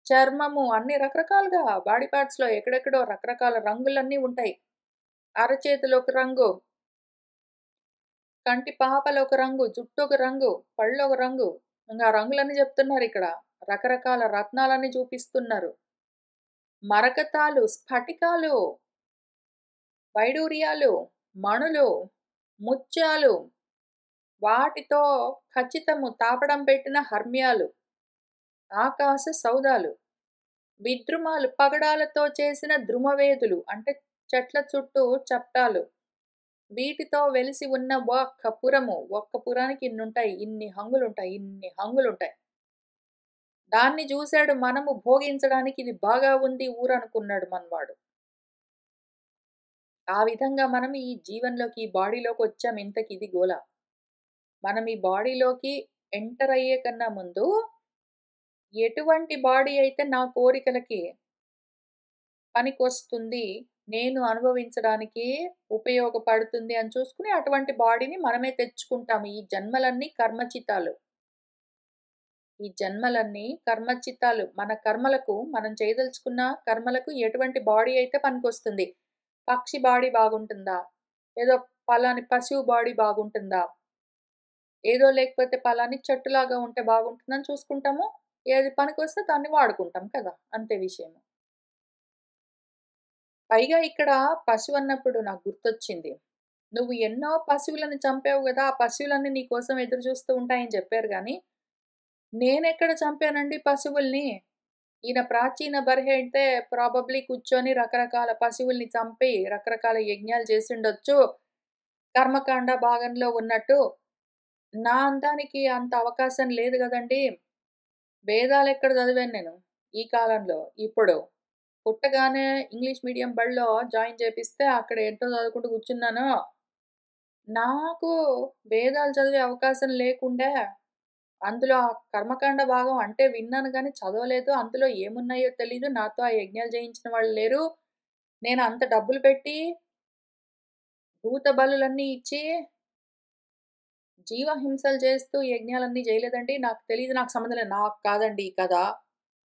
చర్మము అన్ని రకరకాలుగా బాడీ పార్ట్స్‌లో ఎక్కడెక్కడో రకరకాల రంగులన్నీ ఉంటాయి. అరచేతిలో ఒక రంగు, కంటి పాపలో ఒక రంగు, జుట్టు ఒక రంగు, పళ్ళొక రంగు. ఇంగ ఆ రంగులన్నీ చెప్తున్నారిక్కడ. రకరకాల రత్నాలన్నీ చూపిస్తున్నారు. మరకతాలు, స్ఫటికాలు, వైడూర్యాలు, మణులు, ముత్యాలు, వాటితో ఖచ్చితము తాపడం పెట్టిన హర్మ్యాలు, ఆకాశ సౌదాలు, విద్రుమాలు పగడాలతో చేసిన ద్రుమవేదులు అంటే చెట్ల చుట్టూ చప్టాలు. వీటితో వెలిసి ఉన్న ఒక్క పురము. ఒక్క పురానికి ఇన్నుంటాయి. ఇన్ని హంగులుంటాయి. దాన్ని జూసాడు మనము భోగించడానికి ఇది బాగా ఉంది ఊరనుకున్నాడు మనవాడు. ఆ విధంగా మనం ఈ జీవన్‌లోకి, ఈ బాడీలోకొచ్చాం ఇంతకిది గోల. మనం ఈ బాడీలోకి ఎంటర్ అయ్యే కన్నా ముందు ఎటువంటి బాడీ అయితే నా కోరికలకి పనికొస్తుంది, నేను అనుభవించడానికి ఉపయోగపడుతుంది అని చూసుకొని అటువంటి బాడీని మనమే తెచ్చుకుంటాము. ఈ జన్మలన్నీ కర్మచితాలు. ఈ జన్మలన్నీ కర్మచిత్తాలు. మన కర్మలకు మనం చేయదలుచుకున్న కర్మలకు ఎటువంటి బాడీ అయితే పనికొస్తుంది. పక్షి బాడీ బాగుంటుందా? ఏదో పలాని పశువు బాడీ బాగుంటుందా? ఏదో లేకపోతే పలాని చెట్టులాగా ఉంటే బాగుంటుందని చూసుకుంటాము. ఏది పనికొస్తే దాన్ని వాడుకుంటాం కదా! అంతే విషయము. పైగా ఇక్కడ పశువన్నప్పుడు నాకు గుర్తొచ్చింది. నువ్వు ఎన్నో పశువులను చంపావు గదా! ఆ పశువులన్నీ నీ కోసం ఎదురు చూస్తూ ఉంటాయని చెప్పారు గానీ నేనెక్కడ చంపానండి పశువుల్ని? ఈయన ప్రాచీన బర్హి అయితే ప్రాబబ్లీ కూర్చొని రకరకాల పశువుల్ని చంపి రకరకాల యజ్ఞాలు చేసుండొచ్చు. కర్మకాండ భాగంలో ఉన్నట్టు. నా అందానికి అంత అవకాశం లేదు గదండీ! వేదాలెక్కడ చదివాను నేను ఈ కాలంలో. ఇప్పుడు పుట్టగానే ఇంగ్లీష్ మీడియం బడిలో జాయిన్ చేపిస్తే అక్కడ ఏంటో చదువుకుంటూ కూర్చున్నాను. నాకు వేదాలు చదివే అవకాశం లేకుండే. అందులో ఆ కర్మకాండ భాగం అంటే విన్నాను గానీ చదవలేదు. అందులో ఏమున్నాయో తెలీదు. నాతో ఆ యజ్ఞాలు చేయించిన వాళ్ళు లేరు. నేను అంత డబ్బులు పెట్టి భూత బలులన్నీ ఇచ్చి జీవహింసలు చేస్తూ యజ్ఞాలన్నీ చేయలేదండి. నాకు తెలీదు. నాకు సంబంధం లేదు. నాకు కాదండి ఈ కథ.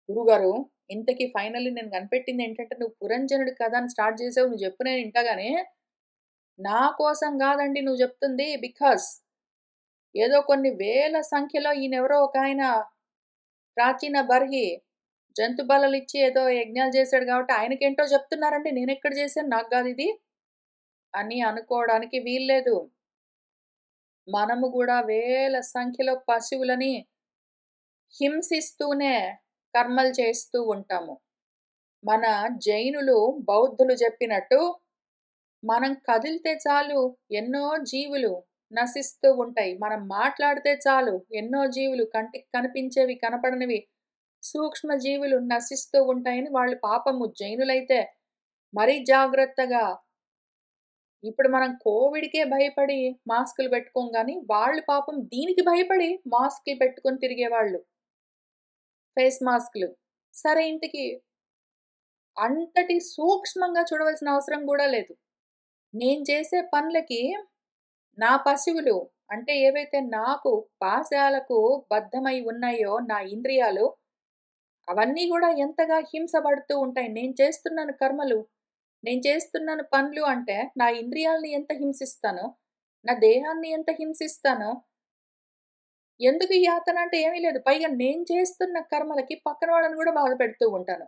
గురువుగారు ఇంతకి ఫైనల్లీ నేను కనిపెట్టిందేంటంటే, "నువ్వు పురంజనుడి కథ అని స్టార్ట్ చేసావు. నువ్వు చెప్పు నేను ఇంటా గాని, నా కోసం గాదండి నువ్వు చెప్తుంది. బికాజ్ ఏదో కొన్ని వేల సంఖ్యలో ఈయనెవరో ఒకాయన ప్రాచీన బర్హి జంతు బలులిచ్చి ఏదో యజ్ఞాలు చేసాడు కాబట్టి ఆయనకేంటో చెప్తున్నారండి. నేనెక్కడ చేశాను? నాకు గాదిది" అని అనుకోవడానికి వీల్లేదు. మనము గూడా వేల సంఖ్యలో పశువులని హింసిస్తూనే కర్మలు చేస్తూ ఉంటాము. మన జైనులు, బౌద్ధులు చెప్పినట్టు మనం కదిలితే చాలు ఎన్నో జీవులు నశిస్తూ ఉంటాయి. మనం మాట్లాడితే చాలు ఎన్నో జీవులు కంటికి కనిపించేవి, కనపడనివి సూక్ష్మ జీవులు నశిస్తూ ఉంటాయని వాళ్ళు పాపము జైనులైతే మరీ జాగ్రత్తగా ఇప్పుడు మనం కోవిడ్‌కే భయపడి మాస్కులు పెట్టుకోం గానీ, వాళ్ళు పాపం దీనికి భయపడి మాస్కులు పెట్టుకొని తిరిగేవాళ్ళు. ఫేస్ మాస్కులు. సరే ఇంతకి అంతటి సూక్ష్మంగా చూడవలసిన అవసరం గూడా లేదు. నేను చేసే పనులకి నా పశువులు అంటే ఏవైతే నాకు పాశాలకు బద్ధమై ఉన్నాయో నా ఇంద్రియాలు, అవన్నీ గూడా ఎంతగా హింసబడుతూ ఉంటాయి. నేను చేస్తున్నాను కర్మలు, నేను చేస్తున్నాను పనులు అంటే నా ఇంద్రియాల్ని ఎంత హింసిస్తానో, నా దేహాన్ని ఎంత హింసిస్తానో, ఎందుకు ఈ యాతన అంటే ఏమీ లేదు. పైగా నేను చేస్తున్న కర్మలకి పక్కన వాళ్ళని గూడా బాధ పెడుతూ ఉంటాను.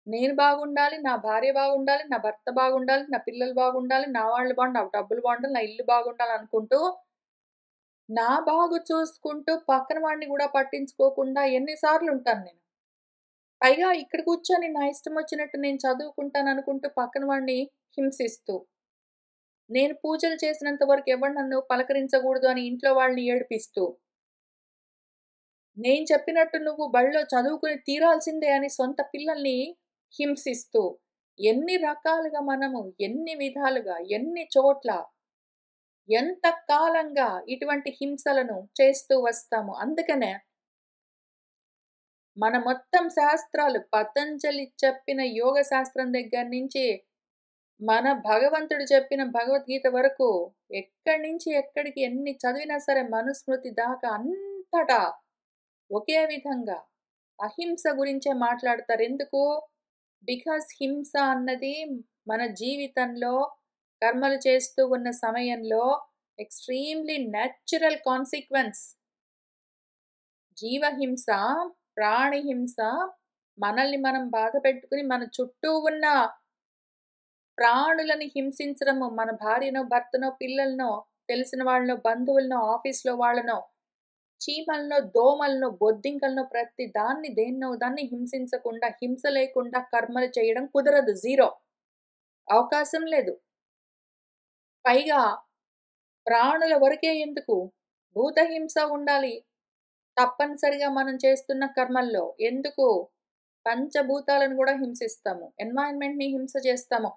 నేను బాగుండాలి, నా భార్య బాగుండాలి, నా భర్త బాగుండాలి, నా పిల్లలు బాగుండాలి, నా వాళ్ళు నా డబ్బులు బాగుండాలి, నా ఇల్లు బాగుండాలనుకుంటూ, నా బాగు చూసుకుంటూ పక్కన వాడిని గూడా పట్టించుకోకుండా ఎన్ని సార్లుంటాను నేను. పైగా ఇక్కడ కూర్చొని నా ఇష్టమొచ్చినట్టు నేను చదువుకుంటాననుకుంటూ పక్కన వాడిని హింసిస్తూ, నేను పూజలు చేసినంత వరకు ఎవడు నన్ను పలకరించగూడదు అని ఇంట్లో వాళ్ళని ఏడిపిస్తూ, నేను చెప్పినట్టు నువ్వు బడిలో చదువుకుని తీరాల్సిందే అని సొంత పిల్లల్ని హింసిస్తూ, ఎన్ని రకాలుగా మనము, ఎన్ని విధాలుగా, ఎన్ని చోట్ల, ఎంత కాలంగా ఇటువంటి హింసలను చేస్తూ వస్తాము. అందుకనే మన మొత్తం శాస్త్రాలు పతంజలి చెప్పిన యోగ శాస్త్రం దగ్గర నుంచి, మన భగవంతుడు చెప్పిన భగవద్గీత వరకు ఎక్కడి నుంచి ఎక్కడికి ఎన్ని చదివినా సరే మనుస్మృతి దాకా అంతటా ఒకే విధంగా అహింస గురించే మాట్లాడతారు. ఎందుకు? బికాజ్ హింస అన్నది మన జీవితంలో కర్మలు చేస్తూ ఉన్న సమయంలో ఎక్స్‌ట్రీమ్‌లీ నేచురల్ కాన్సీక్వెన్స్. జీవహింస, ప్రాణిహింస మనల్ని మనం బాధ పెట్టుకొని మన చుట్టూ ఉన్న ప్రాణులని హింసించడము, మన భార్యనో, భర్తనో, పిల్లలనో, తెలిసిన వాళ్ళనో, బంధువులనో, ఆఫీస్‌లో వాళ్ళనో చీమలనో, దోమలనో, బొద్దింకలనో ప్రతి దాన్ని దేన్నో దాన్ని హింసించకుండా, హింస లేకుండా కర్మలు చేయడం కుదరదు. జీరో. అవకాశం లేదు. పైగా ప్రాణుల వరకే ఎందుకు? భూతహింస ఉండాలి. తప్పనిసరిగా మనం చేస్తున్న కర్మల్లో. ఎందుకు? పంచభూతాలను గూడా హింసిస్తాము. ఎన్వైర్న్‌మెంట్‌ని హింస చేస్తాము.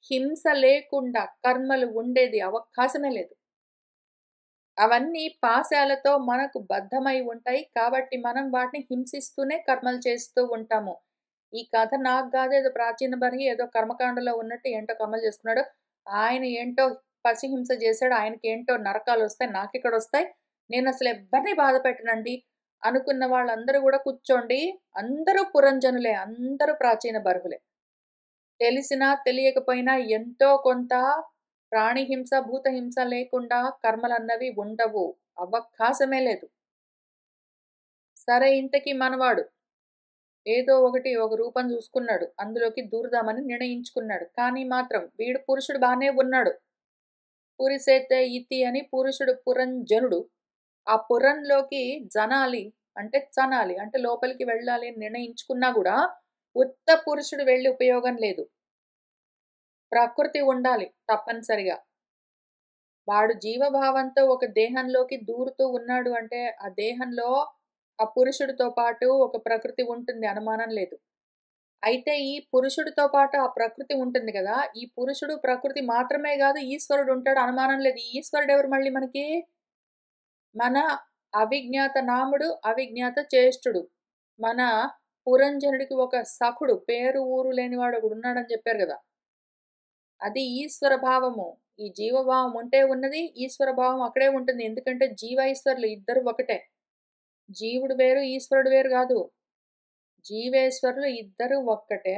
హింస లేకుండా కర్మలు ఉండేది అవకాశమే లేదు. అవన్నీ పాశాలతో మనకు బద్ధమై ఉంటాయి. కాబట్టి మనం వాటిని హింసిస్తూనే కర్మలు చేస్తూ ఉంటాము. ఈ కథ నాకు గాదు ఏదో ప్రాచీన బర్హి ఏదో కర్మకాండలో ఉన్నట్టు ఏంటో కర్మలు చేసుకున్నాడు. ఆయన ఏంటో పసిహింస చేసాడు. ఆయనకేంటో నరకాలొస్తాయి. నాకెక్కడొస్తాయి? నేనసలు ఎవ్వరిని బాధ పెట్టనండి అనుకున్న వాళ్ళందరూ గూడా కూర్చోండి. అందరూ పురంజనులే. అందరూ ప్రాచీన బర్హులే. తెలిసినా తెలియకపోయినా ఎంతో కొంత ప్రాణిహింస, భూతహింస లేకుండా కర్మలన్నవి ఉండవు. అవకాశమే లేదు. సరే ఇంతకీ మనవాడు ఏదో ఒకటి ఒక రూపం చూసుకున్నాడు. అందులోకి దూరుదామని నిర్ణయించుకున్నాడు. కానీ మాత్రం వీడు పురుషుడు బానే ఉన్నాడు. పురిసేతే ఇతి అని పురుషుడు పురంజనుడు. ఆ పురంలోకి జనాలి. అంటే చనాలి. అంటే లోపలికి వెళ్ళాలి అని నిర్ణయించుకున్నా గూడా, ఉత్త పురుషుడు వెళ్లి ఉపయోగం లేదు. ప్రకృతి ఉండాలి తప్పనిసరిగా. వాడు జీవభావంతో ఒక దేహంలోకి దూరుతూ ఉన్నాడు అంటే, ఆ దేహంలో ఆ పురుషుడితో పాటు ఒక ప్రకృతి ఉంటుంది అనుమానం లేదు. అయితే ఈ పురుషుడితో పాటు ఆ ప్రకృతి ఉంటుంది గదా! ఈ పురుషుడు, ప్రకృతి మాత్రమే గాదు ఈశ్వరుడుంటాడు అనుమానం లేదు. ఈ ఈశ్వరుడెవరు మళ్ళీ మనకి? మన అవిజ్ఞాత నాముడు, అవిజ్ఞాత చేష్టుడు. మన పురంజనుడికి ఒక సఖుడు, పేరు ఊరు లేనివాడు ఒకడున్నాడని చెప్పారు గదా! అది ఈశ్వర భావము. ఈ జీవభావం ఉంటే ఉన్నది, ఈశ్వర భావం అక్కడే ఉంటుంది. ఎందుకంటే జీవైశ్వరులు ఇద్దరు ఒకటే. జీవుడు వేరు, ఈశ్వరుడు వేరు గాదు. జీవేశ్వరులు ఇద్దరు ఒక్కటే.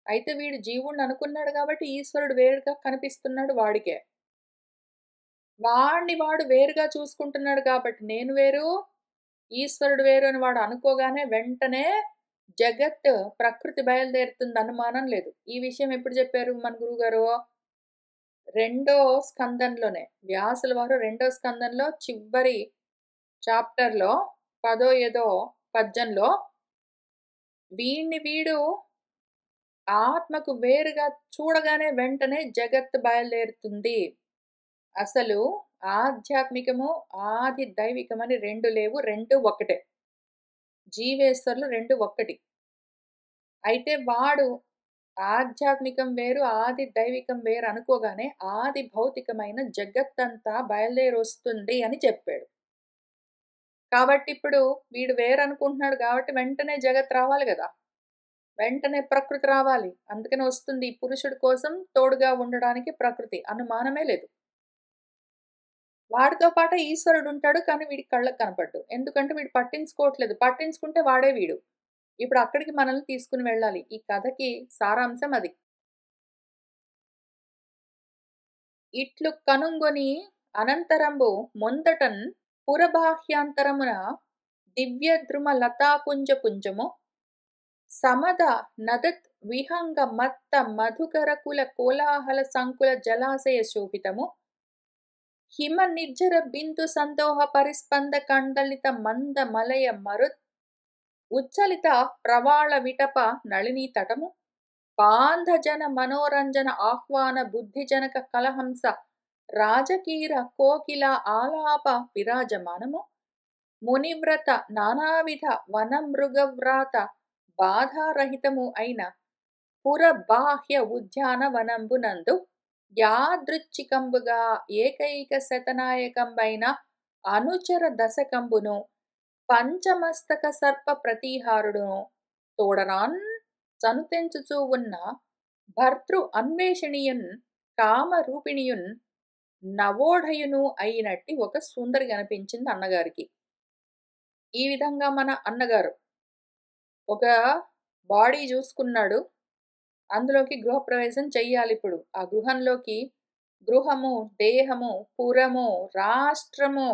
అయితే వీడు జీవుడిని అనుకున్నాడు గాబట్టి ఈశ్వరుడు వేరుగా కనిపిస్తున్నాడు వాడికే. వాడిని వాడు వేరుగా చూసుకుంటున్నాడు కాబట్టి నేను వేరు, ఈశ్వరుడు వేరు అని వాడు అనుకోగానే వెంటనే జగత్, ప్రకృతి బయలుదేరుతుంది అనుమానం లేదు. ఈ విషయం ఎప్పుడు చెప్పారు మన గురువుగారు? రెండో స్కందంలోనే. వ్యాసుల వారు రెండో స్కందంలో చివరి చాప్టర్‌లో పదో ఏదో పద్యంలో వీడిని వీడు ఆత్మకు వేరుగా చూడగానే వెంటనే జగత్తు బయలుదేరుతుంది. అసలు ఆధ్యాత్మికము, ఆది దైవికమని 2 లేవు. 2 ఒక్కటే. జీవేశ్వరులు 2 ఒక్కటి. అయితే వాడు ఆధ్యాత్మికం వేరు, ఆది దైవికం వేరు అనుకోగానే ఆది భౌతికమైన జగత్తంతా బయలుదేరొస్తుంది అని చెప్పాడు. కాబట్టి ఇప్పుడు వీడు వేరనుకుంటున్నాడు కాబట్టి వెంటనే జగత్ రావాలి గదా! వెంటనే ప్రకృతి రావాలి. అందుకని వస్తుంది. ఈ పురుషుడి కోసం తోడుగా ఉండడానికి ప్రకృతి. అనుమానమే లేదు. వాడితో పాటే ఈశ్వరుడుంటాడు. కానీ వీడికి కళ్ళకి కనపడ్డు. ఎందుకంటే వీడు పట్టించుకోవట్లేదు. పట్టించుకుంటే వాడే వీడు. ఇప్పుడు అక్కడికి మనల్ని తీసుకొని వెళ్ళాలి. ఈ కథకి సారాంశం అది. ఇట్లు కనుంగొని అనంతరంబు మొందటన్ పురబాహ్యాంతరమున దివ్యద్రుమ లతాకుంజ పుంజము సమద నదత్ విహంగ మత్త మధుకరకుల కోలాహల సంకుల జలాశయ శోభితము హిమ నిర్జర బిందు సందోహ పరిస్పంద కండలిత మంద మలయ మరుత్ ఉచ్చలిత ప్రవాళ విటప నళినీ తటము పాంధజన మనోరంజన ఆహ్వాన బుద్ధిజనక కలహంస రాజకీర కోకిల ఆలాప విరాజమానము మునివ్రత నానావిధ వనమృగవ్రాత బాధారహితము అయిన పురబాహ్య ఉద్యానవనంబునందు యాదృచ్ఛికంబుగా ఏకైక శతనాయకంబైన అనుచర దశకంబును పంచమస్తక సర్ప ప్రతిహారుడును తోడరాన్ చనుతెంచుచూ ఉన్న భర్తృ అన్వేషణీయున్ కామరూపిణియున్ నవోఢయును అయినట్టి ఒక సుందరి కనిపించింది అన్నగారికి. ఈ విధంగా మన అన్నగారు ఒక బాడీ చూసుకున్నాడు. అందులోకి గృహప్రవేశం చెయ్యాలిప్పుడు. ఆ గృహంలోకి గృహము, దేహము, పురము, రాష్ట్రము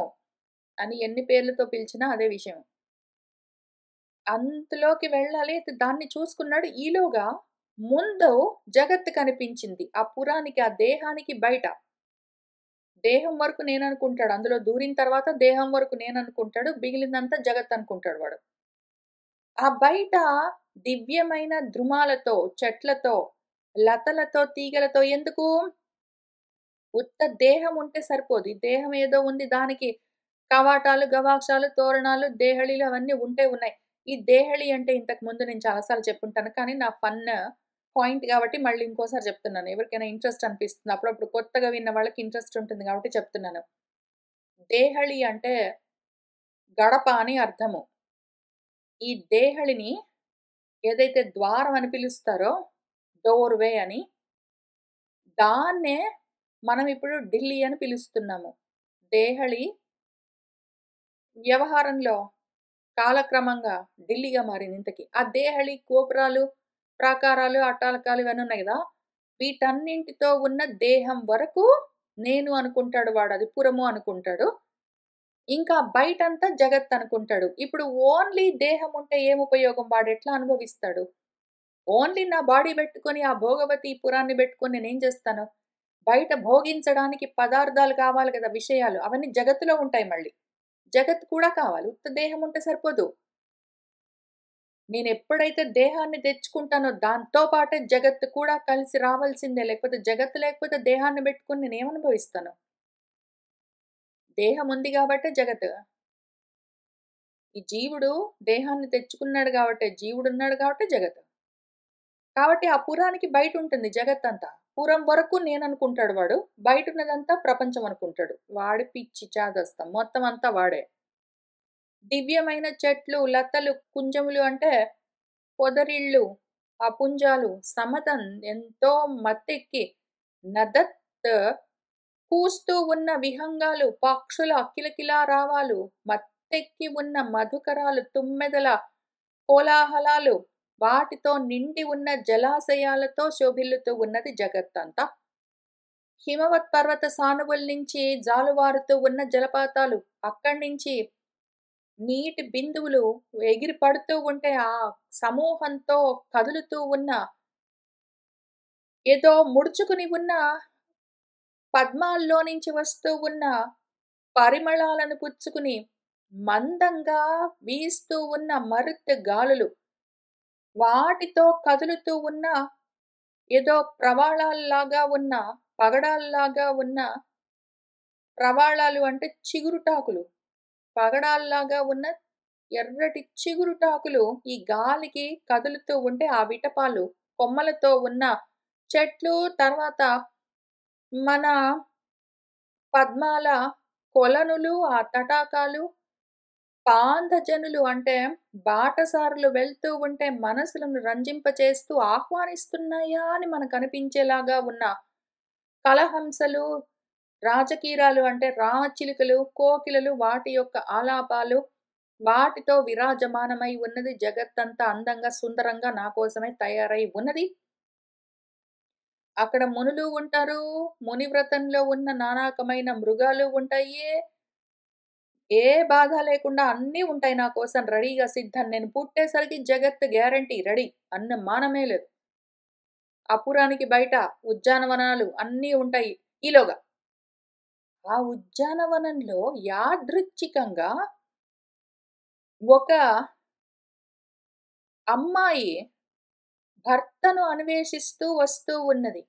అని ఎన్ని పేర్లతో పిలిచినా అదే విషయం. అంతలోకి వెళ్ళాలి. దాన్ని చూసుకున్నాడు. ఈలోగా ముందు జగత్తు కనిపించింది. ఆ పురానికి, ఆ దేహానికి బయట. దేహం వరకు నేననుకుంటాడు. అందులో దూరిన తర్వాత దేహం వరకు నేననుకుంటాడు. మిగిలిందంతా జగత్ అనుకుంటాడు వాడు. ఆ బయట దివ్యమైన ద్రుమాలతో, చెట్లతో, లతలతో, తీగలతో ఎందుకు? ఉత్త దేహం ఉంటే సరిపోదు. ఈ దేహం ఏదో ఉంది. దానికి కవాటాలు, గవాక్షాలు, తోరణాలు, దేహళీలు అవన్నీ ఉంటే ఉన్నాయి. ఈ దేహళి అంటే ఇంతకు ముందు నేను చాలా సార్లు చెప్పుంటాను. కానీ నా ఫన్ పాయింట్ కాబట్టి మళ్ళీ ఇంకోసారి చెప్తున్నాను. ఎవరికైనా ఇంట్రెస్ట్ అనిపిస్తుంది. అప్పుడప్పుడు కొత్తగా విన్న వాళ్ళకి ఇంట్రెస్ట్ ఉంటుంది కాబట్టి చెప్తున్నాను. దేహళి అంటే గడప అని అర్థము. ఈ దేహళిని ఏదైతే ద్వారం అని పిలుస్తారో డోర్‌వే అని, దాన్నే మనం ఇప్పుడు ఢిల్లీ అని పిలుస్తున్నాము. దేహళి వ్యవహారంలో కాలక్రమంగా ఢిల్లీగా మారింది ఇంతకి. ఆ దేహళి గోపురాలు, ప్రాకారాలు, అట్టాలకాలు ఇవన్నీ ఉన్నాయి గదా! వీటన్నింటితో ఉన్న దేహం వరకు నేను అనుకుంటాడు వాడు. అది పురము అనుకుంటాడు. ఇంకా బయటంతా జగత్ అనుకుంటాడు. ఇప్పుడు ఓన్లీ దేహం ఉంటే ఏం ఉపయోగం? వాడెట్లా అనుభవిస్తాడు? ఓన్లీ నా బాడీ బెట్టుకొని, ఆ భోగవతి పురాన్ని బెట్టుకొని నేనేం జేస్తాను? బయట భోగించడానికి పదార్థాలు కావాలి గదా! విషయాలు. అవన్నీ జగత్తులో ఉంటాయి మళ్ళీ. జగత్ కూడా కావాలి. ఉత్త దేహం ఉంటే సరిపోదు. నేనెప్పుడైతే దేహాన్ని తెచ్చుకుంటానో దాంతో పాటే జగత్తు కూడా కలిసి రావాల్సిందే. లేకపోతే జగత్తు లేకపోతే దేహాన్ని బెట్టుకొని నేనేమనుభవిస్తాను? దేహం ఉంది గాబట్టే జగత్. ఈ జీవుడు దేహాన్ని తెచ్చుకున్నాడు గాబట్టే, జీవుడున్నాడు గాబట్టే జగత్. కాబట్టి ఆ పురానికి బయటుంటుంది జగత్తంతా. పురం వరకు నేననుకుంటాడు వాడు. బయటున్నదంతా ప్రపంచం అనుకుంటాడు. వాడి పిచ్చి చాదస్తం. మొత్తం అంతా వాడే. దివ్యమైన చెట్లు, లతలు, కుంజములు అంటే పొదరిళ్ళు, ఆ పుంజాలు, సమతన్ ఎంతో మత్తెక్కి నదత్ కూస్తూ ఉన్న విహంగాలు, పక్షుల కిలకిలారావాలు, మత్తెక్కి ఉన్న మధుకరాలు, తుమ్మెదల కోలాహలాలు, వాటితో నిండి ఉన్న జలాశయాలతో శోభిల్లుతూ ఉన్నది జగత్తంతా. హిమవత్ పర్వత సానువుల నుంచి జాలువారుతూ ఉన్న జలపాతాలు, అక్కడి నుంచి నీటి బిందువులు ఎగిరి పడుతూ ఉంటే ఆ సమూహంతో కదులుతూ ఉన్న ఏదో ముడుచుకుని ఉన్న పద్మాల్లో నుంచి వస్తూ ఉన్న పరిమళాలను పుచ్చుకుని మందంగా వీస్తూ ఉన్న మరుత్ గాలులు, వాటితో కదులుతూ ఉన్న ఏదో ప్రవాళాల్లాగా ఉన్న, పగడాల్లాగా ఉన్న ప్రవాళాలు అంటే చిగురుటాకులు. పగడాల్లాగా ఉన్న ఎర్రటి చిగురుటాకులు ఈ గాలికి కదులుతూ ఉంటే ఆ విటపాలు, కొమ్మలతో ఉన్న చెట్లు, తర్వాత మన పద్మాల కొలనులు, ఆ తటాకాలు, పాంధజనులు అంటే బాటసారులు వెళ్తూ ఉంటే మనసులను రంజింపచేస్తూ ఆహ్వానిస్తున్నాయా అని మనకనిపించేలాగా ఉన్న కలహంసలు, రాజకీరాలు అంటే రామచిలుకలు, కోకిలలు, వాటి యొక్క ఆలాపాలు, వాటితో విరాజమానమై ఉన్నది జగత్తంతా అందంగా, సుందరంగా నా కోసమే తయారై ఉన్నది. అక్కడ మునులు ఉంటారు. ముని వ్రతంలో ఉన్న నానాకమైన మృగాలు ఉంటాయి. ఏ బాధ లేకుండా అన్నీ ఉంటాయి నా కోసం రెడీగా సిద్ధం. నేను పుట్టేసరికి జగత్ గ్యారంటీ రెడీ. మానమే లేదు. ఆ పురానికి బయట ఉద్యానవనాలు అన్నీ ఉంటాయి ఈలోగా. ఆ ఉద్యానవనంలో యాదృచ్ఛికంగా ఒక అమ్మాయి భర్తను అన్వేషిస్తూ వస్తూ ఉన్నది.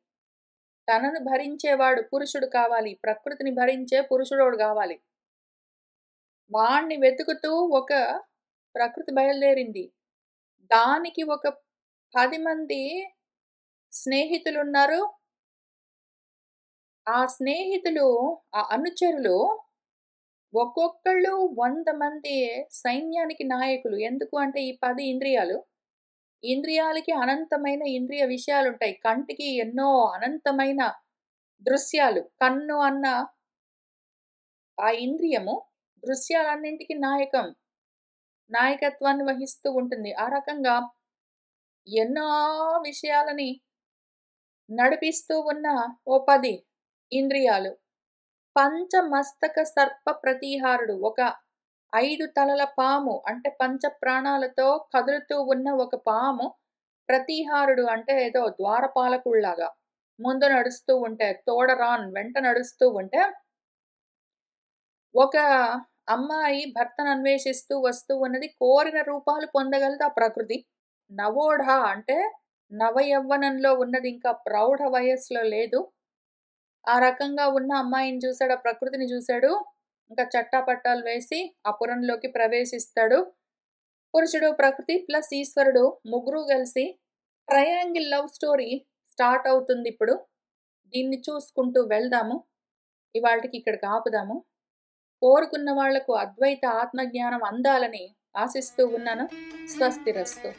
తనను భరించేవాడు పురుషుడు కావాలి. ప్రకృతిని భరించే పురుషుడోడు గావాలి. వాణ్ణి వెతుకుతూ ఒక ప్రకృతి బయలుదేరింది. దానికి ఒక 10 మంది స్నేహితులున్నారు. ఆ స్నేహితులు, ఆ అనుచరులు ఒక్కొక్కళ్ళు 100 మంది సైన్యానికి నాయకులు. ఎందుకు అంటే ఈ 10 ఇంద్రియాలు. ఇంద్రియాలకి అనంతమైన ఇంద్రియ విషయాలుంటాయి. కంటికి ఎన్నో అనంతమైన దృశ్యాలు. కన్ను అన్న ఆ ఇంద్రియము దృశ్యాలన్నింటికి నాయకత్వాన్ని వహిస్తూ ఉంటుంది. ఆ రకంగా ఎన్నో విషయాలని నడిపిస్తూ ఉన్న ఓ 10 ఇంద్రియాలు. పంచమస్తక సర్ప ప్రతిహారుడు ఒక 5 తలల పాము అంటే పంచ ప్రాణాలతో కదులుతూ ఉన్న ఒక పాము ప్రతిహారుడు అంటే ఏదో ద్వారపాలకుల్లాగా ముందు నడుస్తూ ఉంటే వెంట నడుస్తూ ఉంటే ఒక అమ్మాయి భర్తను అన్వేషిస్తూ వస్తూ ఉన్నది. కోరిన రూపాలు పొందగలదు ఆ ప్రకృతి. నవోఢ అంటే నవయవ్వనంలో ఉన్నది, ఇంకా ప్రౌఢ వయస్సులో లేదు. ఆ రకంగా ఉన్న అమ్మాయిని చూసాడు. ఆ ప్రకృతిని చూసాడు. ఇంకా చట్టాపట్టాలు వేసి ఆ పురంలోకి ప్రవేశిస్తాడు. పురుషుడు, ప్రకృతి ప్లస్ ఈశ్వరుడు ముగ్గురు కలిసి ట్రయాంగిల్ లవ్ స్టోరీ స్టార్ట్ అవుతుందిప్పుడు. దీన్ని చూసుకుంటూ వెళ్దాము. ఇవాల్టికి ఇక్కడికి ఆపుదాము. కోరుకున్న వాళ్లకు అద్వైత ఆత్మజ్ఞానం అందాలని ఆశిస్తూ ఉన్నాను. స్వస్తిరస్తు.